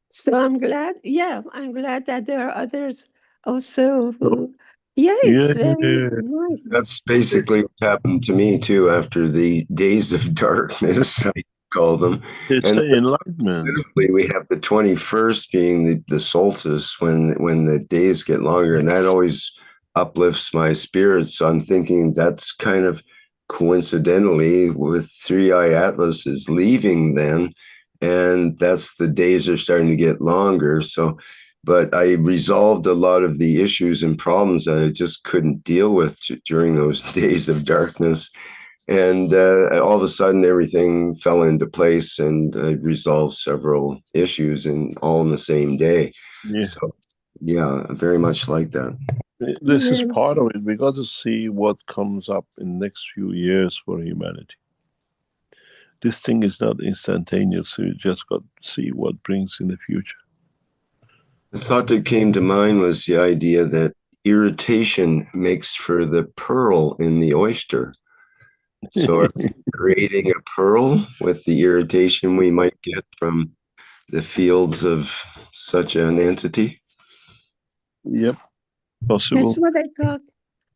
Speaker 8: So I'm glad. Yeah, I'm glad that there are others also who. Yeah, it's very nice.
Speaker 5: That's basically what happened to me too after the days of darkness, I call them.
Speaker 6: It's
Speaker 5: And
Speaker 6: the enlightenment.
Speaker 5: we have the 21st being the solstice, when the days get longer, and that always uplifts my spirits. So I'm thinking that's kind of coincidentally with 3i Atlas is leaving then, and that's the days are starting to get longer. So but I resolved a lot of the issues and problems that I just couldn't deal with during those days of darkness. And all of a sudden, everything fell into place, and I resolved several issues all in the same day.
Speaker 6: Yeah.
Speaker 5: So, yeah, very much like that.
Speaker 6: This is part of it. We got to see what comes up in the next few years for humanity. This thing is not instantaneous, so you just got to see what brings in the future.
Speaker 5: The thought that came to mind was the idea that irritation makes for the pearl in the oyster. So creating a pearl with the irritation we might get from the fields of such an entity.
Speaker 6: Yep, possible.
Speaker 8: That's what I thought.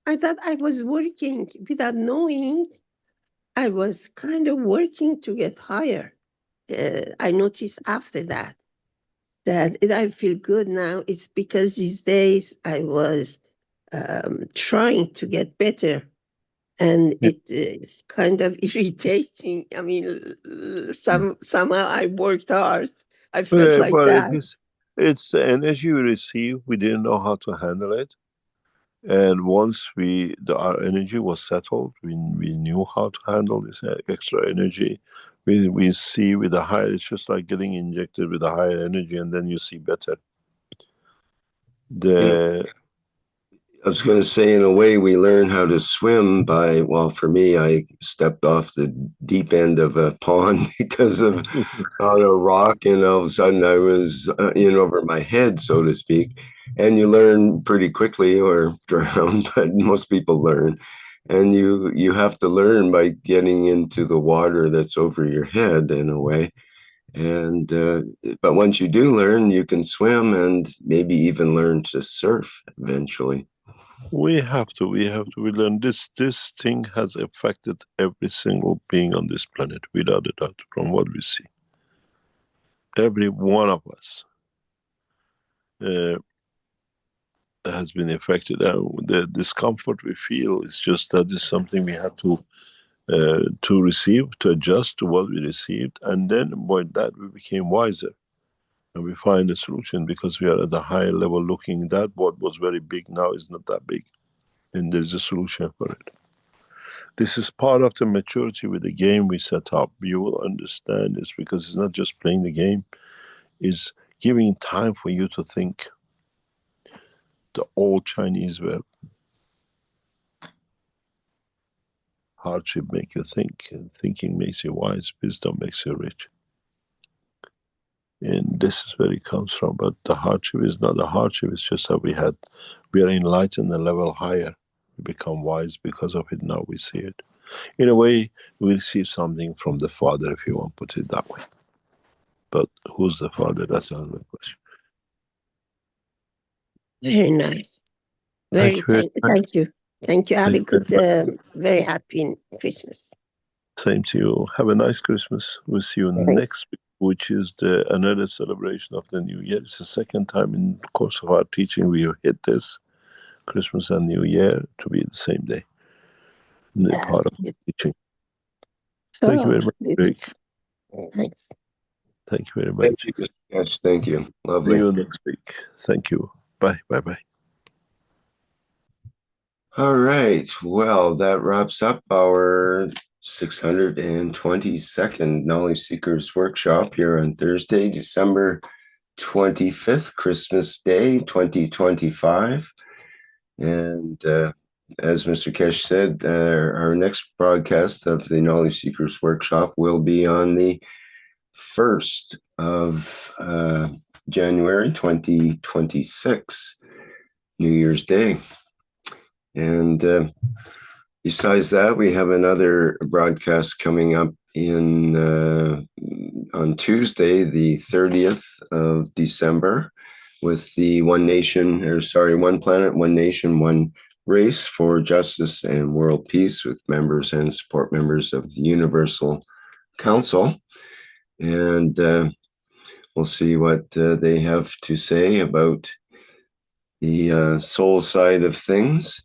Speaker 8: I thought I was working without knowing. I was kind of working to get higher. I noticed after that I feel good now. It's because these days I was trying to get better, and it's kind of irritating. I mean, somehow I worked hard. I felt like
Speaker 6: But
Speaker 8: that.
Speaker 6: it's the energy we receive. We didn't know how to handle it. And once our energy was settled, we knew how to handle this extra energy. We see with a higher, it's just like getting injected with a higher energy, and then you see better.
Speaker 5: I was going to say, in a way, we learn how to swim by, well, for me, I stepped off the deep end of a pond because of on a rock, and all of a sudden I was in over my head, so to speak. And you learn pretty quickly, or drown, but most people learn. And you have to learn by getting into the water that's over your head, in a way. And but once you do learn, you can swim and maybe even learn to surf eventually.
Speaker 6: We learn this thing has affected every single being on this planet, without a doubt, from what we see. Every one of us has been affected. The discomfort we feel is just that is something we have to receive, to adjust to what we received, and then by that we became wiser, and we find a solution because we are at a higher level, looking that what was very big now is not that big, and there's a solution for it. This is part of the maturity with the game we set up. You will understand this because it's not just playing the game, it's giving time for you to think. The old Chinese were hardship makes you think, and thinking makes you wise, wisdom makes you rich. And this is where it comes from. But the hardship is not a hardship, it's just that we are enlightened a level higher. We become wise because of it, now we see it. In a way, we receive something from the Father, if you want to put it that way. But who's the Father? That's another question.
Speaker 8: Very nice. Thank you. Have a good, very happy Christmas.
Speaker 6: Same to you. Have a nice Christmas. We'll see you next week, which is another celebration of the New Year. It's the second time in the course of our teaching we have hit this, Christmas and New Year, to be the same day. Part of the teaching. Thank you very much, Rick.
Speaker 8: Thanks.
Speaker 6: Thank you very much.
Speaker 5: Yes, thank you. Lovely.
Speaker 6: See you next week. Thank you. Bye. Bye-bye.
Speaker 5: All right. Well, that wraps up our 622nd Knowledge Seekers Workshop here on Thursday, December 25th, Christmas Day, 2025. And as Mr. Keshe said, our next broadcast of the Knowledge Seekers Workshop will be on the 1st of January 2026, New Year's Day. And besides that, we have another broadcast coming up on Tuesday, the 30th of December, with the One Planet, One Nation, One Race for Justice and World Peace, with members and support members of the Universal Council. And we'll see what they have to say about the soul side of things.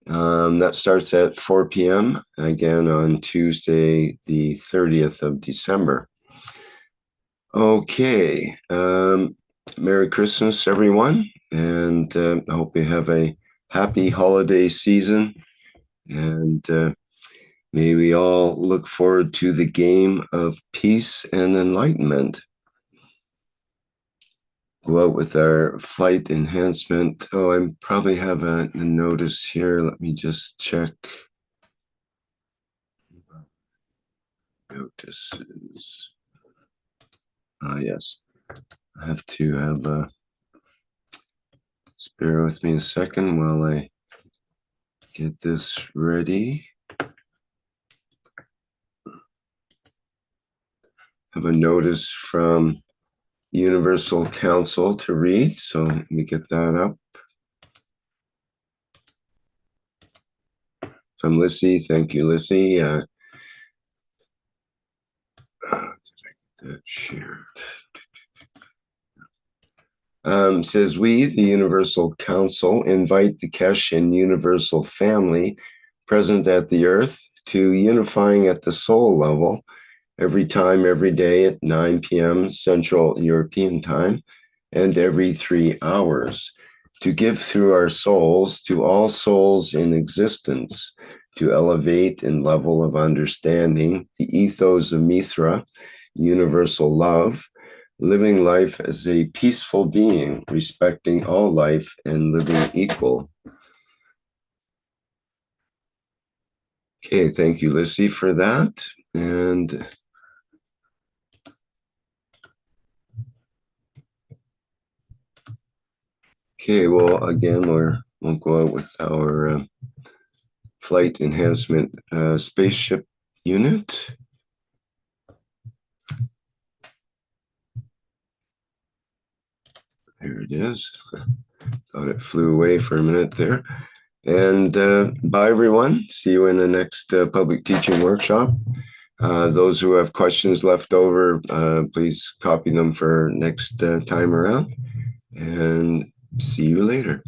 Speaker 5: That starts at 4 p.m. again on Tuesday, the 30th of December. Okay. Merry Christmas, everyone. And I hope you have a happy holiday season. And may we all look forward to the game of peace and enlightenment. Go out with our flight enhancement. Oh, I probably have a notice here. Let me just check. Notices. Yes. I have to have just bear with me a second while I get this ready. Have a notice from Universal Council to read, so let me get that up. from Lissy. Thank you, Lissy. Did I get that shared? Says, we, the Universal Council, invite the Keshe and Universal family present at the earth to unifying at the soul level every time, every day at 9 p.m. Central European Time, and every 3 hours, to give through our souls to all souls in existence, to elevate in level of understanding the ethos of Mithra, universal love, living life as a peaceful being, respecting all life and living equal. Okay, thank you, Lissy, for that. And okay, well, again, we'll go out with our flight enhancement spaceship unit. There it is. Thought it flew away for a minute there. And bye, everyone. See you in the next public teaching workshop. Those who have questions left over, please copy them for next time around. And see you later.